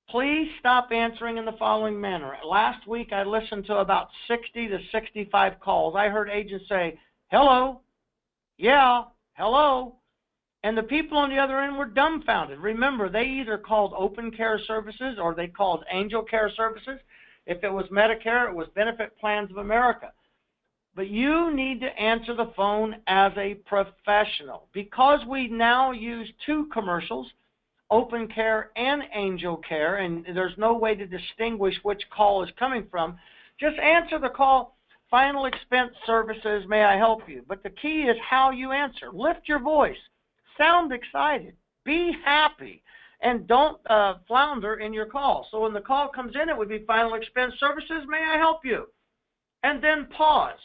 Please stop answering in the following manner. Last week I listened to about 60 to 65 calls. I heard agents say, hello, yeah, hello. And the people on the other end were dumbfounded. Remember, they either called Open Care Services or they called Angel Care Services. If it was Medicare, it was Benefit Plans of America. But you need to answer the phone as a professional. Because we now use two commercials, Open Care and Angel Care, and there's no way to distinguish which call is coming from, just answer the call, Final Expense Services, may I help you? But the key is how you answer. Lift your voice. Sound excited. Be happy. And don't flounder in your call. So when the call comes in, it would be Final Expense Services, may I help you? And then pause.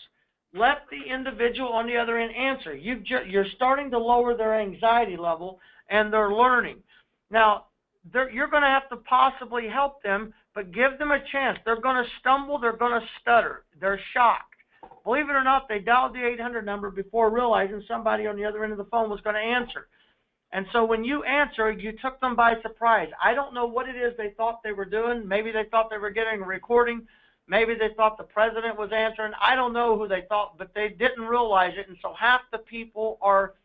Let the individual on the other end answer. You're starting to lower their anxiety level, and they're learning. Now, you're going to have to possibly help them, but give them a chance. They're going to stumble. They're going to stutter. They're shocked. Believe it or not, they dialed the 800 number before realizing somebody on the other end of the phone was going to answer. And so when you answer, you took them by surprise. I don't know what it is they thought they were doing. Maybe they thought they were getting a recording. Maybe they thought the president was answering. I don't know who they thought, but they didn't realize it. And so half the people are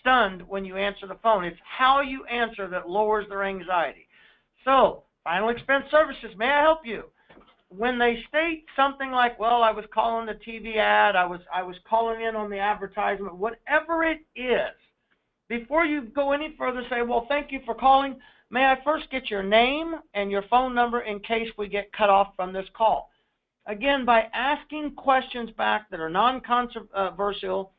stunned when you answer the phone. It's how you answer that lowers their anxiety. So, Final Expense Services, may I help you? When they state something like, well, I was calling the TV ad, I was calling in on the advertisement, whatever it is, before you go any further, say, well, thank you for calling. May I first get your name and your phone number in case we get cut off from this call? Again, by asking questions back that are non-controversial,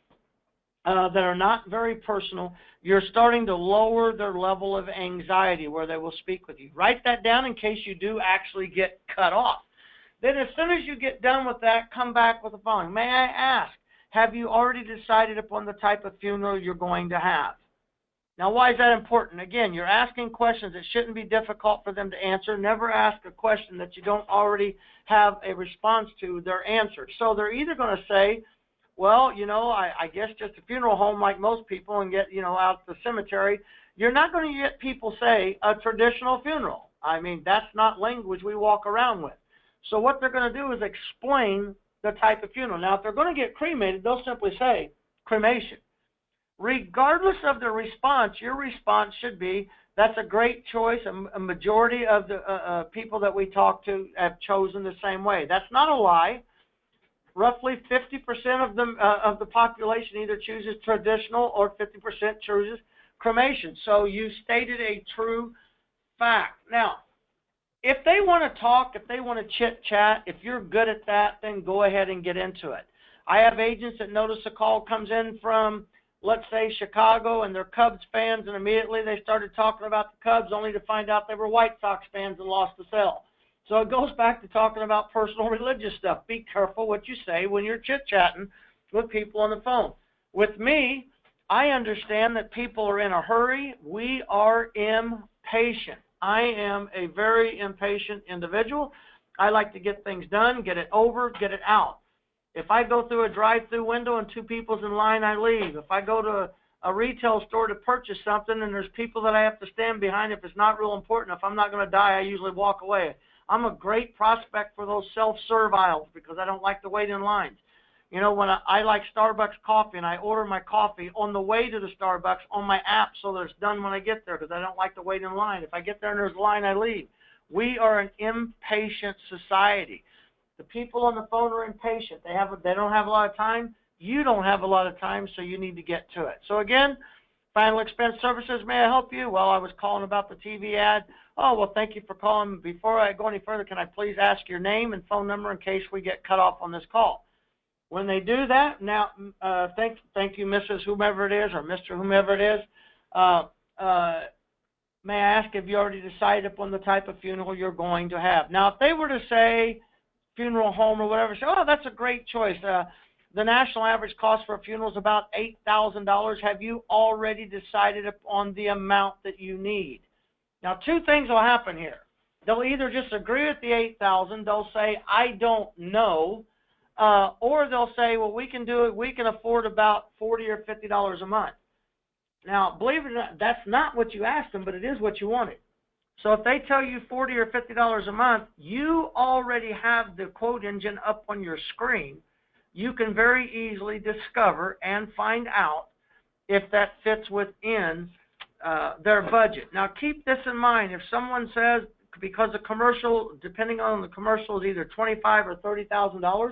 that are not very personal, you're starting to lower their level of anxiety where they will speak with you. Write that down in case you do actually get cut off. Then as soon as you get done with that, come back with the following. May I ask, have you already decided upon the type of funeral you're going to have? Now, why is that important? Again, you're asking questions that shouldn't be difficult for them to answer. Never ask a question that you don't already have a response to their answer. So they're either going to say, Well, you know, I guess just a funeral home like most people and get, you know, out the cemetery. You're not going to get people say a traditional funeral. I mean, that's not language we walk around with. So what they're going to do is explain the type of funeral. Now, if they're going to get cremated, they'll simply say cremation. Regardless of their response, your response should be, that's a great choice. A majority of the people that we talk to have chosen the same way. That's not a lie. Roughly 50% of the population either chooses traditional or 50% chooses cremation. So you stated a true fact. Now, if they want to talk, if they want to chit-chat, if you're good at that, then go ahead and get into it. I have agents that notice a call comes in from, let's say, Chicago, and they're Cubs fans, and immediately they started talking about the Cubs only to find out they were White Sox fans and lost the sale. So it goes back to talking about personal religious stuff. Be careful what you say when you're chit-chatting with people on the phone. With me, I understand that people are in a hurry. We are impatient. I am a very impatient individual. I like to get things done, get it over, get it out. If I go through a drive-through window and two people's in line, I leave. If I go to a retail store to purchase something and there's people that I have to stand behind, if it's not real important, if I'm not going to die, I usually walk away. I'm a great prospect for those self-serve aisles because I don't like to wait in lines. You know, when I like Starbucks coffee and I order my coffee on the way to the Starbucks on my app so that it's done when I get there because I don't like to wait in line. If I get there and there's a line, I leave. We are an impatient society. The people on the phone are impatient. They don't have a lot of time. You don't have a lot of time, so you need to get to it. So again, Final Expense Services, may I help you? Well, I was calling about the TV ad. Oh, well, thank you for calling. Before I go any further, can I please ask your name and phone number in case we get cut off on this call? When they do that, now, thank you, Mrs. whomever it is or Mr. whomever it is. May I ask if you already decided upon the type of funeral you're going to have? Now, if they were to say funeral home or whatever, say, oh, that's a great choice. The national average cost for a funeral is about $8,000. Have you already decided upon the amount that you need? Now, two things will happen here. They'll either just agree with the $8,000. They'll say, I don't know. Or they'll say, well, we can do it. We can afford about $40 or $50 a month. Now, believe it or not, that's not what you asked them, but it is what you wanted. So if they tell you $40 or $50 a month, you already have the quote engine up on your screen. You can very easily discover and find out if that fits within their budget. Now, keep this in mind. If someone says, because the commercial, depending on the commercial, is either $25,000 or $30,000,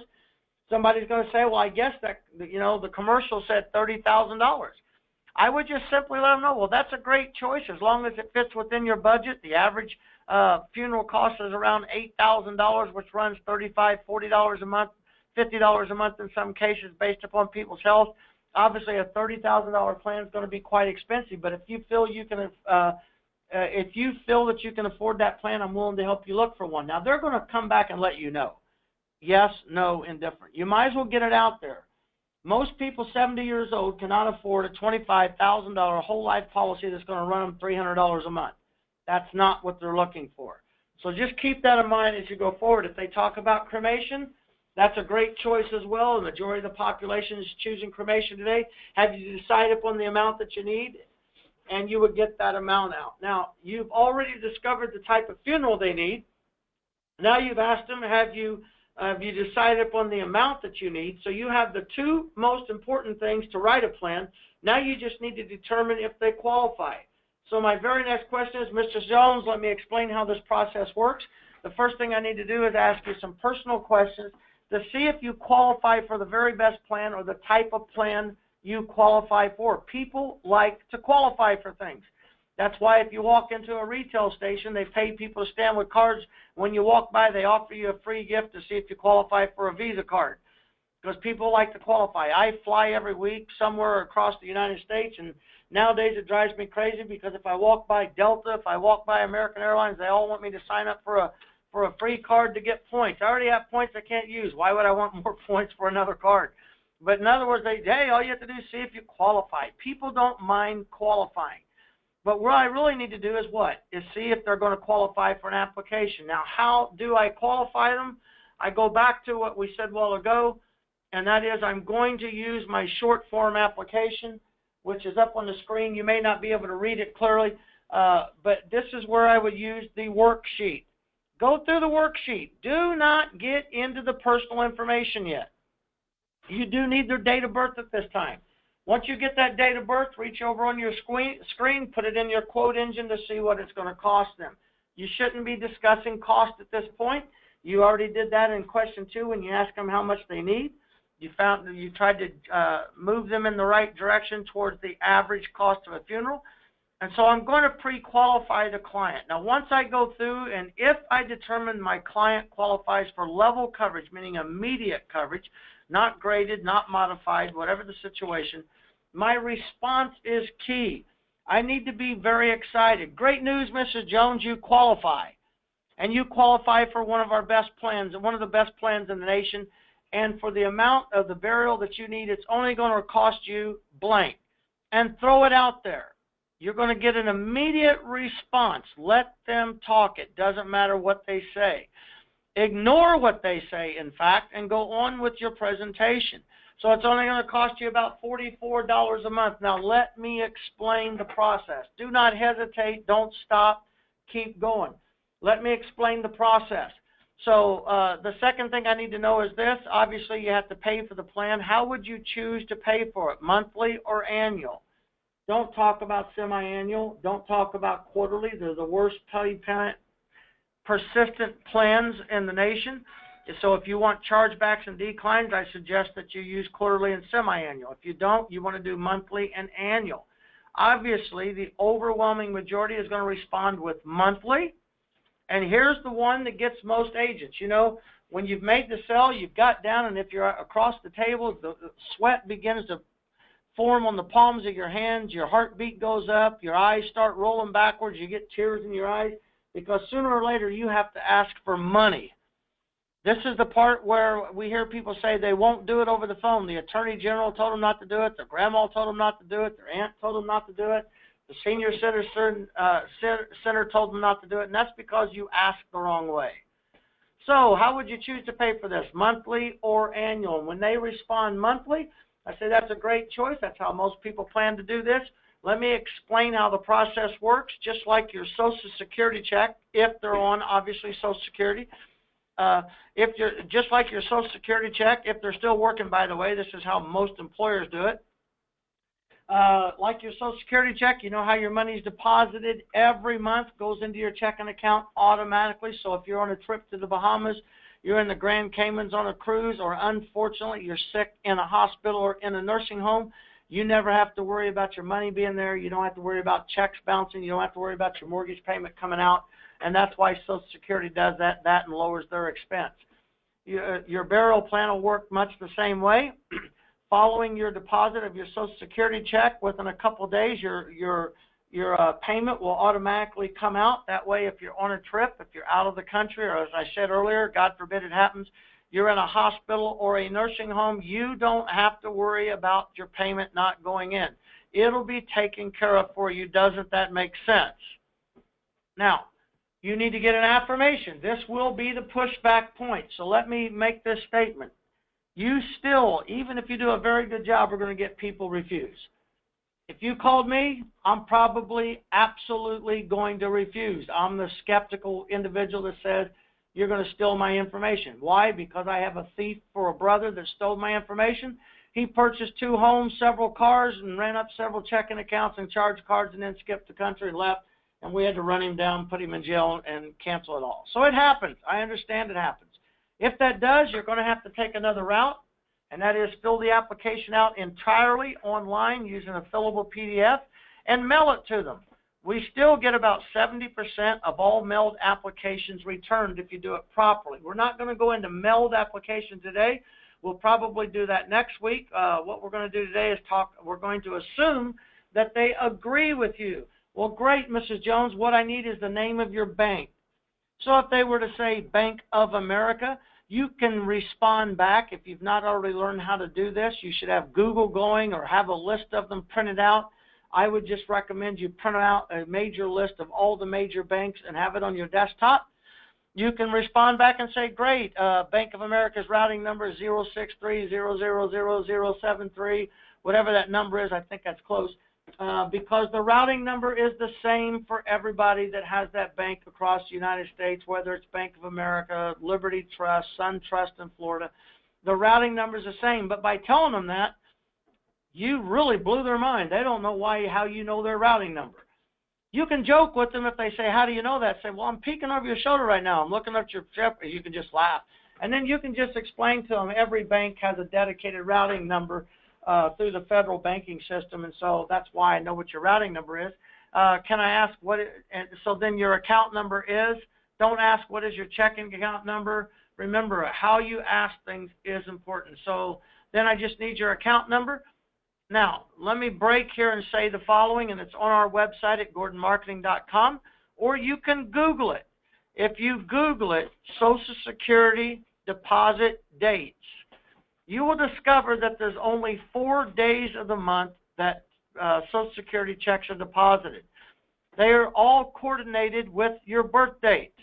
somebody's going to say, well, I guess that, you know, the commercial said $30,000. I would just simply let them know, well, that's a great choice as long as it fits within your budget. The average funeral cost is around $8,000, which runs $35, $40 a month, $50 a month in some cases based upon people's health. Obviously, a $30,000 plan is going to be quite expensive, but if you feel you can, if you feel that you can afford that plan, I'm willing to help you look for one. Now, they're going to come back and let you know. Yes, no, indifferent. You might as well get it out there. Most people 70 years old cannot afford a $25,000 whole life policy that's going to run them $300 a month. That's not what they're looking for. So just keep that in mind as you go forward. If they talk about cremation, that's a great choice as well. The majority of the population is choosing cremation today. Have you decided upon the amount that you need? And you would get that amount out. Now, you've already discovered the type of funeral they need. Now you've asked them, have you decided upon the amount that you need? So you have the two most important things to write a plan. Now you just need to determine if they qualify. So my very next question is, Mr. Jones, let me explain how this process works. The first thing I need to do is ask you some personal questions to see if you qualify for the very best plan or the type of plan you qualify for. People like to qualify for things. That's why if you walk into a retail station, they pay people to stand with cards. When you walk by, they offer you a free gift to see if you qualify for a Visa card, because people like to qualify. I fly every week somewhere across the United States, and nowadays it drives me crazy because if I walk by Delta, if I walk by American Airlines, they all want me to sign up for a free card to get points. I already have points I can't use. Why would I want more points for another card? But in other words, hey, all you have to do is see if you qualify. People don't mind qualifying. But what I really need to do is what? Is see if they're going to qualify for an application. Now, how do I qualify them? I go back to what we said a while ago. and that is I'm going to use my short form application, which is up on the screen. You may not be able to read it clearly, but this is where I would use the worksheet. Go through the worksheet. Do not get into the personal information yet. You do need their date of birth at this time. Once you get that date of birth, reach over on your screen, put it in your quote engine to see what it's going to cost them. You shouldn't be discussing cost at this point. You already did that in question 2 when you asked them how much they need. You tried to move them in the right direction towards the average cost of a funeral. And so I'm going to pre-qualify the client. Now, once I go through, and if I determine my client qualifies for level coverage, meaning immediate coverage, not graded, not modified, whatever the situation, my response is key. I need to be very excited. Great news, Mrs. Jones, you qualify. And you qualify for one of our best plans, one of the best plans in the nation. And for the amount of the burial that you need, it's only going to cost you blank. And throw it out there. You're going to get an immediate response. Let them talk. It doesn't matter what they say. Ignore what they say, in fact, and go on with your presentation. So it's only going to cost you about $44 a month. Now, let me explain the process. Do not hesitate. Don't stop. Keep going. Let me explain the process. So the second thing I need to know is this. Obviously, you have to pay for the plan. How would you choose to pay for it, monthly or annual? Don't talk about semi-annual. Don't talk about quarterly. They're the worst persistent plans in the nation. So if you want chargebacks and declines, I suggest that you use quarterly and semi-annual. If you don't, you want to do monthly and annual. Obviously, the overwhelming majority is going to respond with monthly. And here's the one that gets most agents. You know, when you've made the sell, you've got down, and if you're across the table, the sweat begins to form on the palms of your hands. Your heartbeat goes up. Your eyes start rolling backwards. You get tears in your eyes because sooner or later you have to ask for money. This is the part where we hear people say they won't do it over the phone. The attorney general told them not to do it. Their grandma told them not to do it. Their aunt told them not to do it. The senior center told them not to do it, and that's because you asked the wrong way. So how would you choose to pay for this, monthly or annual? And when they respond monthly, I say that's a great choice. That's how most people plan to do this. Let me explain how the process works, just like your Social Security check, if they're on, obviously, Social Security. Just like your Social Security check, if they're still working, by the way, this is how most employers do it. Like your Social Security check, you know how your money is deposited every month, goes into your checking account automatically. So if you're on a trip to the Bahamas, you're in the Grand Caymans on a cruise, or unfortunately you're sick in a hospital or in a nursing home, you never have to worry about your money being there. You don't have to worry about checks bouncing. You don't have to worry about your mortgage payment coming out. And that's why Social Security does that and lowers their expense. Your burial plan will work much the same way. Following your deposit of your Social Security check, within a couple of days, your payment will automatically come out. That way, if you're on a trip, if you're out of the country, or as I said earlier, God forbid it happens, you're in a hospital or a nursing home, you don't have to worry about your payment not going in. It'll be taken care of for you. Doesn't that make sense? Now, you need to get an affirmation. This will be the pushback point. So let me make this statement. You still, even if you do a very good job, are going to get people refuse. If you called me, I'm probably absolutely going to refuse. I'm the skeptical individual that said, you're going to steal my information. Why? Because I have a thief for a brother that stole my information. He purchased 2 homes, several cars, and ran up several checking accounts and charged cards, and then skipped the country and left. And we had to run him down, put him in jail, and cancel it all. So it happens. I understand it happens. If that does, you're going to have to take another route, and that is fill the application out entirely online using a fillable PDF and mail it to them. We still get about 70% of all mailed applications returned if you do it properly. We're not going to go into mailed applications today. We'll probably do that next week. What we're going to do today is we're going to assume that they agree with you. Well, great, Mrs. Jones, what I need is the name of your bank. So if they were to say Bank of America, you can respond back. If you've not already learned how to do this, you should have Google going or have a list of them printed out. I would just recommend you print out a major list of all the major banks and have it on your desktop. you can respond back and say, great, Bank of America's routing number is 063000073, whatever that number is. I think that's close. Because the routing number is the same for everybody that has that bank across the United States, whether it's Bank of America, Liberty Trust, Sun Trust in Florida. The routing number is the same, but by telling them that, you really blew their mind. They don't know how you know their routing number. You can joke with them if they say, how do you know that? Say, well, I'm peeking over your shoulder right now. I'm looking up your chip. You can just laugh. And then you can just explain to them every bank has a dedicated routing number through the federal banking system, and so that's why I know what your routing number is. Can I ask and so then your account number is? Don't ask what is your checking account number. Remember, how you ask things is important. So then I just need your account number. Now, let me break here and say the following, and it's on our website at sgordonmarketing.com, or you can Google it. If you Google it, Social Security deposit dates, you will discover that there's only 4 days of the month that Social Security checks are deposited. They are all coordinated with your birth date.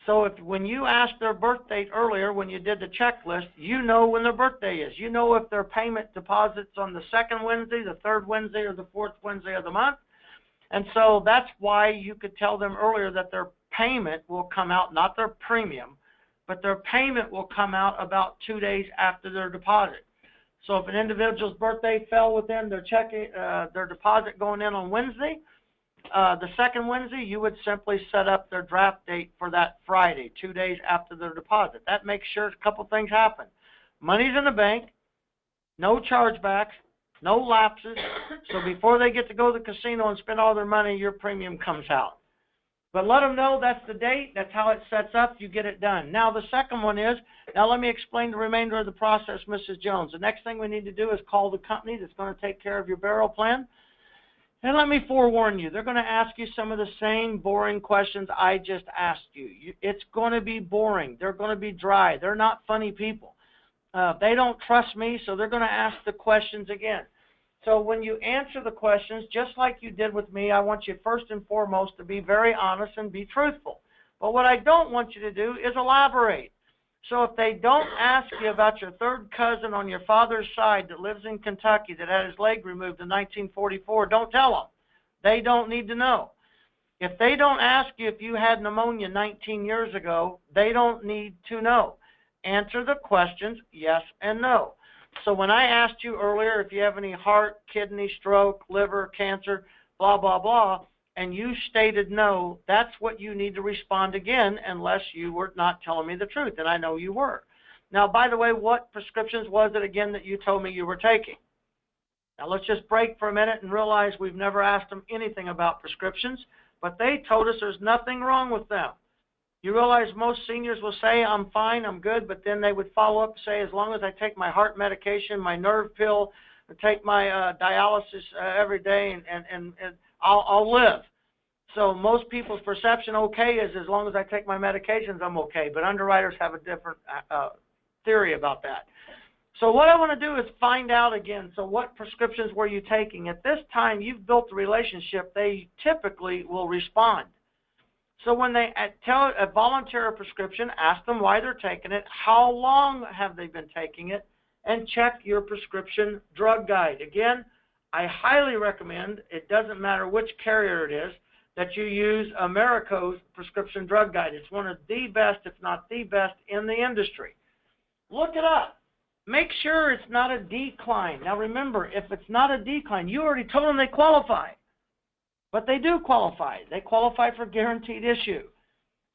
So when you asked their birth date earlier when you did the checklist, you know when their birthday is. You know if their payment deposits on the second Wednesday, the third Wednesday, or the fourth Wednesday of the month. And so that's why you could tell them earlier that their payment will come out, not their premium, but their payment will come out about 2 days after their deposit. So if an individual's birthday fell within their deposit going in on Wednesday, the second Wednesday, you would simply set up their draft date for that Friday, 2 days after their deposit. That makes sure a couple things happen. Money's in the bank, no chargebacks, no lapses. So before they get to go to the casino and spend all their money, your premium comes out. But let them know that's the date, that's how it sets up, you get it done. Now the second one is, now let me explain the remainder of the process, Mrs. Jones. The next thing we need to do is call the company that's going to take care of your burial plan. And let me forewarn you, they're going to ask you some of the same boring questions I just asked you. It's going to be boring. They're going to be dry. They're not funny people. They don't trust me, so they're going to ask the questions again. So when you answer the questions, just like you did with me, I want you first and foremost to be very honest and be truthful. But what I don't want you to do is elaborate. So if they don't ask you about your third cousin on your father's side that lives in Kentucky that had his leg removed in 1944, don't tell them. They don't need to know. If they don't ask you if you had pneumonia 19 years ago, they don't need to know. Answer the questions yes and no. So when I asked you earlier if you have any heart, kidney, stroke, liver, cancer, blah, blah, blah, and you stated no, that's what you need to respond again unless you were not telling me the truth, and I know you were. Now, by the way, what prescriptions was it again that you told me you were taking? Now, let's just break for a minute and realize we've never asked them anything about prescriptions, but they told us there's nothing wrong with them. You realize most seniors will say, I'm fine, I'm good, but then they would follow up and say, as long as I take my heart medication, my nerve pill, and take my dialysis every day, and I'll live. So most people's perception okay is as long as I take my medications, I'm okay. But underwriters have a different theory about that. So what I want to do is find out again, so what prescriptions were you taking? At this time, you've built a relationship, they typically will respond. So when they volunteer a prescription, ask them why they're taking it, how long have they been taking it, and check your prescription drug guide. Again, I highly recommend, it doesn't matter which carrier it is, that you use Americo's prescription drug guide. It's one of the best, if not the best, in the industry. Look it up. Make sure it's not a decline. Now remember, if it's not a decline, you already told them they qualify. But they do qualify. They qualify for guaranteed issue.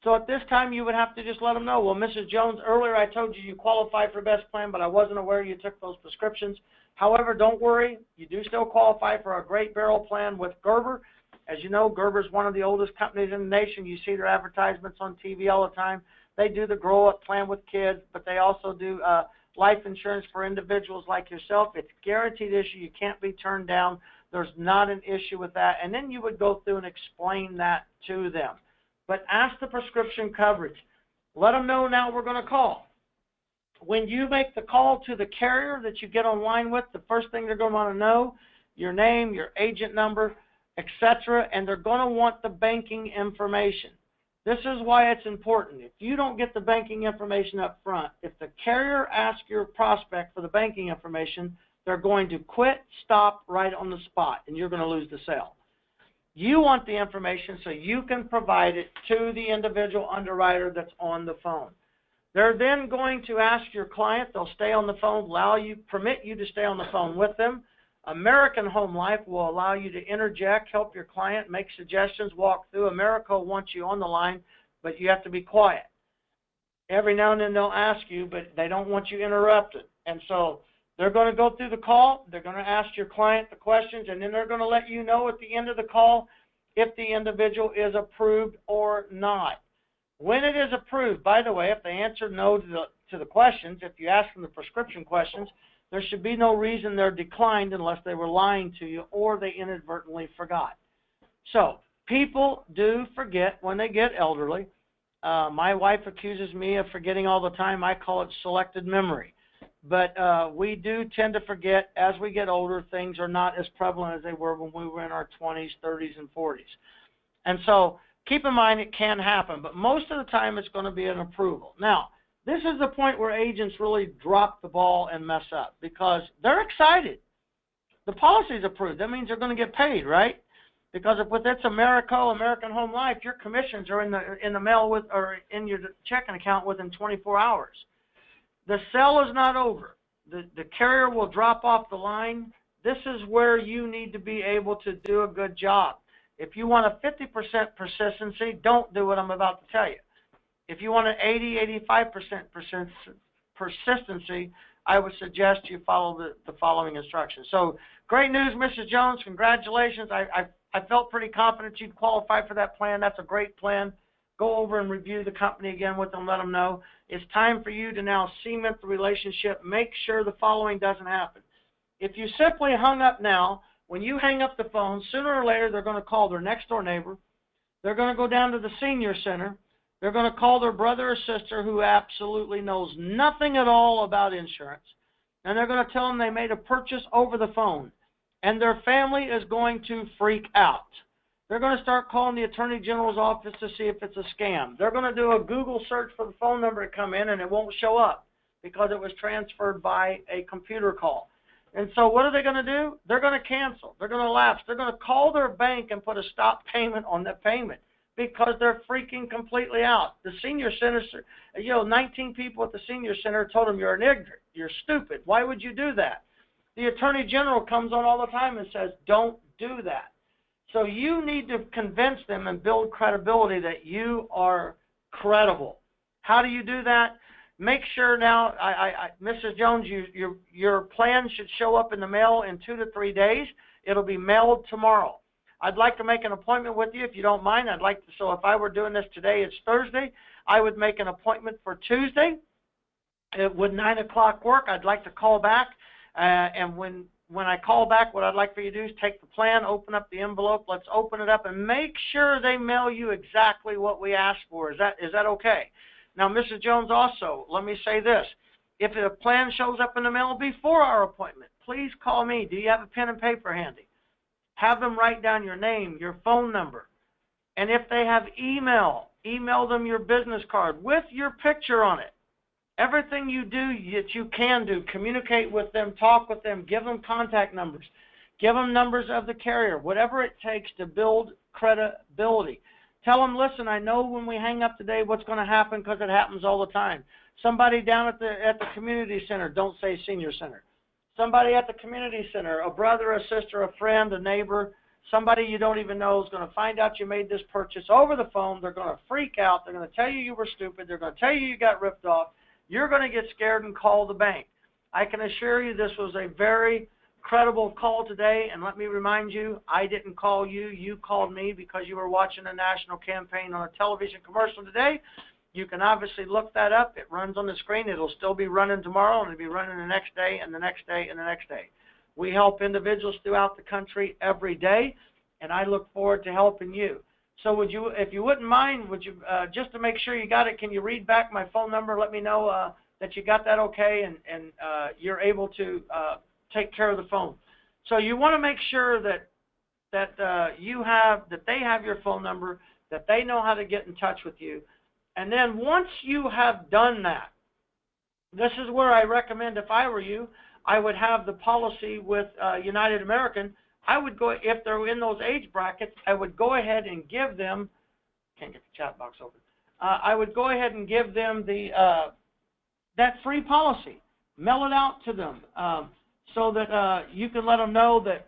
So at this time, you would have to just let them know, well, Mrs. Jones, earlier I told you qualify for best plan, but I wasn't aware you took those prescriptions. However, don't worry. You do still qualify for a great burial plan with Gerber. As you know, Gerber is one of the oldest companies in the nation. You see their advertisements on TV all the time. They do the grow-up plan with kids, but they also do life insurance for individuals like yourself. It's guaranteed issue. You can't be turned down. There's not an issue with that. And then you would go through and explain that to them. But ask the prescription coverage. Let them know now we're going to call. When you make the call to the carrier that you get online with, the first thing they're going to want to know, your name, your agent number, etc., and they're going to want the banking information. This is why it's important. If you don't get the banking information up front, if the carrier asks your prospect for the banking information, they're going to quit, stop right on the spot, and you're going to lose the sale. You want the information so you can provide it to the individual underwriter that's on the phone. They're then going to ask your client, they'll stay on the phone, permit you to stay on the phone with them. American Home Life will allow you to interject, help your client, make suggestions, walk through. America wants you on the line, but you have to be quiet. Every now and then they'll ask you, but they don't want you interrupted. And so they're going to go through the call, they're going to ask your client the questions, and then they're going to let you know at the end of the call if the individual is approved or not. When it is approved, by the way, if they answer no to the questions, if you ask them the prescription questions, there should be no reason they're declined unless they were lying to you or they inadvertently forgot. So people do forget when they get elderly. My wife accuses me of forgetting all the time. I call it selected memory. But we do tend to forget as we get older. Things are not as prevalent as they were when we were in our 20s, 30s, and 40s. And so keep in mind it can happen, but most of the time it's going to be an approval. Now, this is the point where agents really drop the ball and mess up because they're excited. The policy's approved. That means they're going to get paid, right? Because if it's American Home Life, your commissions are in the mail or in your checking account within 24 hours. The sale is not over. The carrier will drop off the line. This is where you need to be able to do a good job. If you want a 50% persistency, don't do what I'm about to tell you. If you want an 80-85% persistency, I would suggest you follow the following instructions. So, great news, Mrs. Jones. Congratulations. I felt pretty confident you'd qualify for that plan. That's a great plan. Go over and review the company again with them. Let them know. It's time for you to now cement the relationship. Make sure the following doesn't happen. If you simply hung up now, when you hang up the phone, sooner or later they're going to call their next door neighbor. They're going to go down to the senior center. They're going to call their brother or sister who absolutely knows nothing at all about insurance. And they're going to tell them they made a purchase over the phone. And their family is going to freak out. They're going to start calling the Attorney General's office to see if it's a scam. They're going to do a Google search for the phone number to come in, and it won't show up because it was transferred by a computer call. And so what are they going to do? They're going to cancel. They're going to lapse. They're going to call their bank and put a stop payment on the payment because they're freaking completely out. The senior center, 19 people at the senior center told them you're an ignorant. You're stupid. Why would you do that? The Attorney General comes on all the time and says, don't do that. So you need to convince them and build credibility that you are credible. How do you do that? Make sure now, Mrs. Jones, your plan should show up in the mail in 2 to 3 days. It'll be mailed tomorrow. I'd like to make an appointment with you if you don't mind. So if I were doing this today, it's Thursday, I would make an appointment for Tuesday. Would 9 o'clock work? I'd like to call back. And when I call back, what I'd like for you to do is take the plan, open up the envelope. Let's open it up and make sure they mail you exactly what we asked for. Is that okay? Now, Mrs. Jones, also, let me say this. If a plan shows up in the mail before our appointment, please call me. Do you have a pen and paper handy? Have them write down your name, your phone number. And if they have email them your business card with your picture on it. Everything you do that you can do, communicate with them, talk with them, give them contact numbers, give them numbers of the carrier, whatever it takes to build credibility. Tell them, listen, I know when we hang up today what's going to happen because it happens all the time. Somebody down at the community center, don't say senior center. Somebody at the community center, a brother, a sister, a friend, a neighbor, somebody you don't even know is going to find out you made this purchase over the phone. They're going to freak out. They're going to tell you were stupid. They're going to tell you got ripped off. You're going to get scared and call the bank. I can assure you this was a very credible call today, and let me remind you, I didn't call you. You called me because you were watching a national campaign on a television commercial today. You can obviously look that up. It runs on the screen. It'll still be running tomorrow, and it'll be running the next day and the next day and the next day. We help individuals throughout the country every day, and I look forward to helping you. So would you, if you wouldn't mind, would you, just to make sure you got it, can you read back my phone number? Let me know that you got that okay and you're able to take care of the phone. So you want to make sure that they have your phone number, that they know how to get in touch with you. And then once you have done that, this is where I recommend, if I were you, I would have the policy with United American. I would go, if they're in those age brackets, I would go ahead and give them, can't get the chat box open, I would go ahead and give them the that free policy. Mail it out to them so that you can let them know that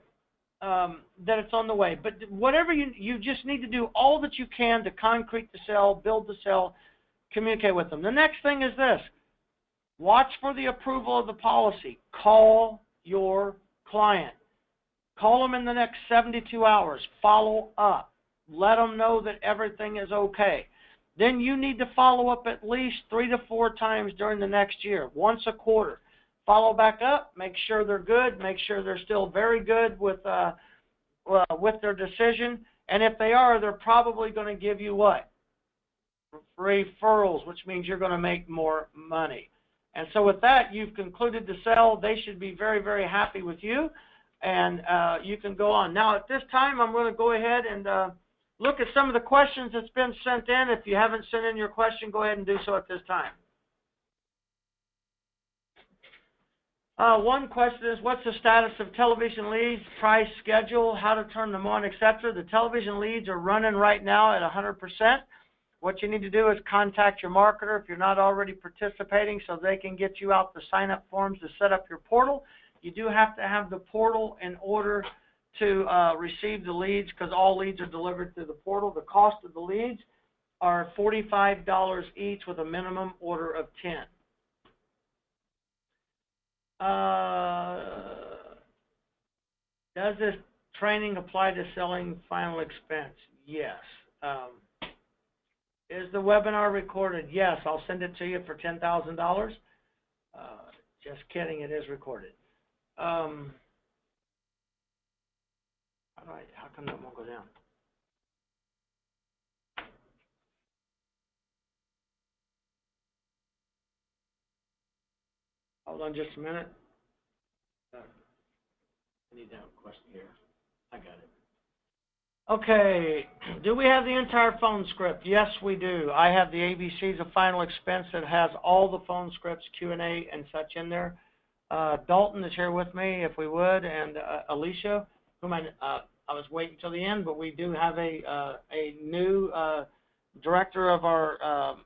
that it's on the way. But whatever you just need to do all that you can to concrete the sale, build the sale, communicate with them. The next thing is this. Watch for the approval of the policy. Call your client. Call them in the next 72 hours. Follow up. Let them know that everything is okay. Then you need to follow up at least 3 to 4 times during the next year, once a quarter. Follow back up, make sure they're good, make sure they're still very good with their decision. And if they are, they're probably going to give you what? Referrals, which means you're going to make more money. And so with that, you've concluded the sale. They should be very, very happy with you, and you can go on. Now, at this time, I'm going to go ahead and look at some of the questions that's been sent in. If you haven't sent in your question, go ahead and do so at this time. One question is, what's the status of television leads, price, schedule, how to turn them on, etc.? The television leads are running right now at 100%. What you need to do is contact your marketer if you're not already participating so they can get you out the sign-up forms to set up your portal. You do have to have the portal in order to receive the leads, because all leads are delivered through the portal. The cost of the leads are $45 each with a minimum order of 10. Does this training apply to selling final expense? Yes. Is the webinar recorded? Yes. I'll send it to you for $10,000. Just kidding. It is recorded. How come that won't go down? Hold on just a minute. I need to have a question here. I got it. Okay, do we have the entire phone script? Yes, we do. I have the ABCs of final expense that has all the phone scripts, Q&A, and such in there. Dalton is here with me, if we would, and Alicia, whom I was waiting till the end, but we do have a new director of our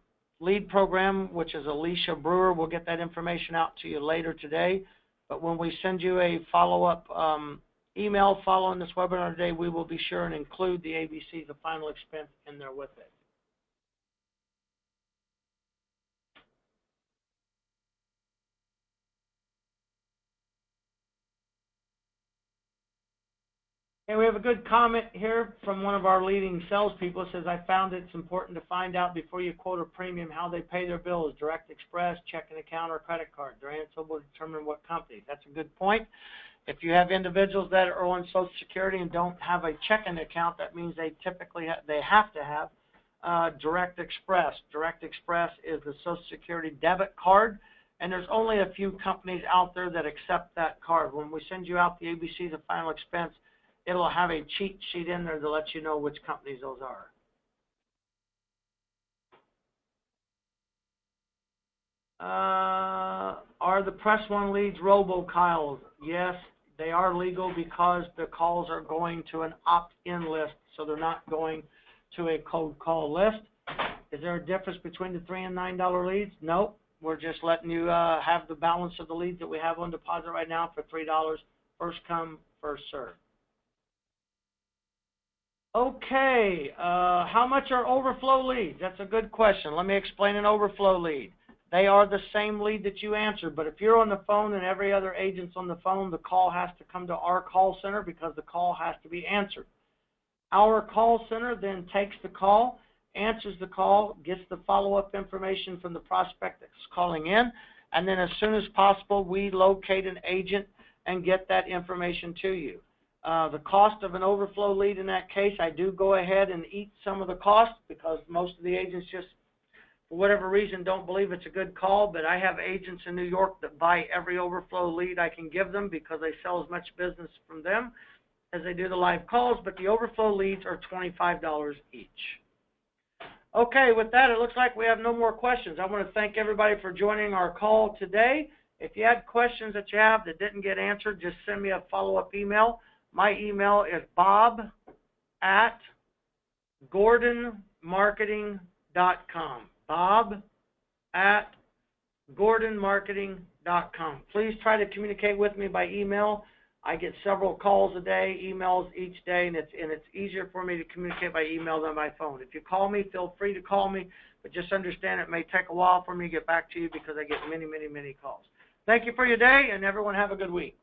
lead program, which is Alicia Brewer. We'll get that information out to you later today. But when we send you a follow-up email following this webinar today, we will be sure and include the ABCs of final expense in there with it. Okay, we have a good comment here from one of our leading salespeople. It says, I found it's important to find out before you quote a premium how they pay their bills, direct express, checking account, or credit card. Their answer will determine what company. That's a good point. If you have individuals that are on Social Security and don't have a checking account, that means they typically have to have direct express. Direct express is the Social Security debit card, and there's only a few companies out there that accept that card. When we send you out the ABCs of final expense, it'll have a cheat sheet in there to let you know which companies those are. Are the Press One leads robocalls? Yes, they are legal because the calls are going to an opt-in list, so they're not going to a cold call list. Is there a difference between the $3 and $9 leads? Nope. We're just letting you have the balance of the leads that we have on deposit right now for $3, first come, first serve. Okay, how much are overflow leads? That's a good question. Let me explain an overflow lead. They are the same lead that you answered, but if you're on the phone and every other agent's on the phone, the call has to come to our call center because the call has to be answered. Our call center then takes the call, answers the call, gets the follow-up information from the prospect that's calling in, and then as soon as possible, we locate an agent and get that information to you. The cost of an overflow lead in that case, I do go ahead and eat some of the cost because most of the agents just, for whatever reason, don't believe it's a good call, but I have agents in New York that buy every overflow lead I can give them because they sell as much business from them as they do the live calls, but the overflow leads are $25 each. Okay, with that, it looks like we have no more questions. I want to thank everybody for joining our call today. If you had questions that you have that didn't get answered, just send me a follow-up email. My email is bob@gordonmarketing.com. bob@gordonmarketing.com. Please try to communicate with me by email. I get several calls a day, emails each day, and it's easier for me to communicate by email than by phone. If you call me, feel free to call me, but just understand it may take a while for me to get back to you because I get many, many, many calls. Thank you for your day, and everyone have a good week.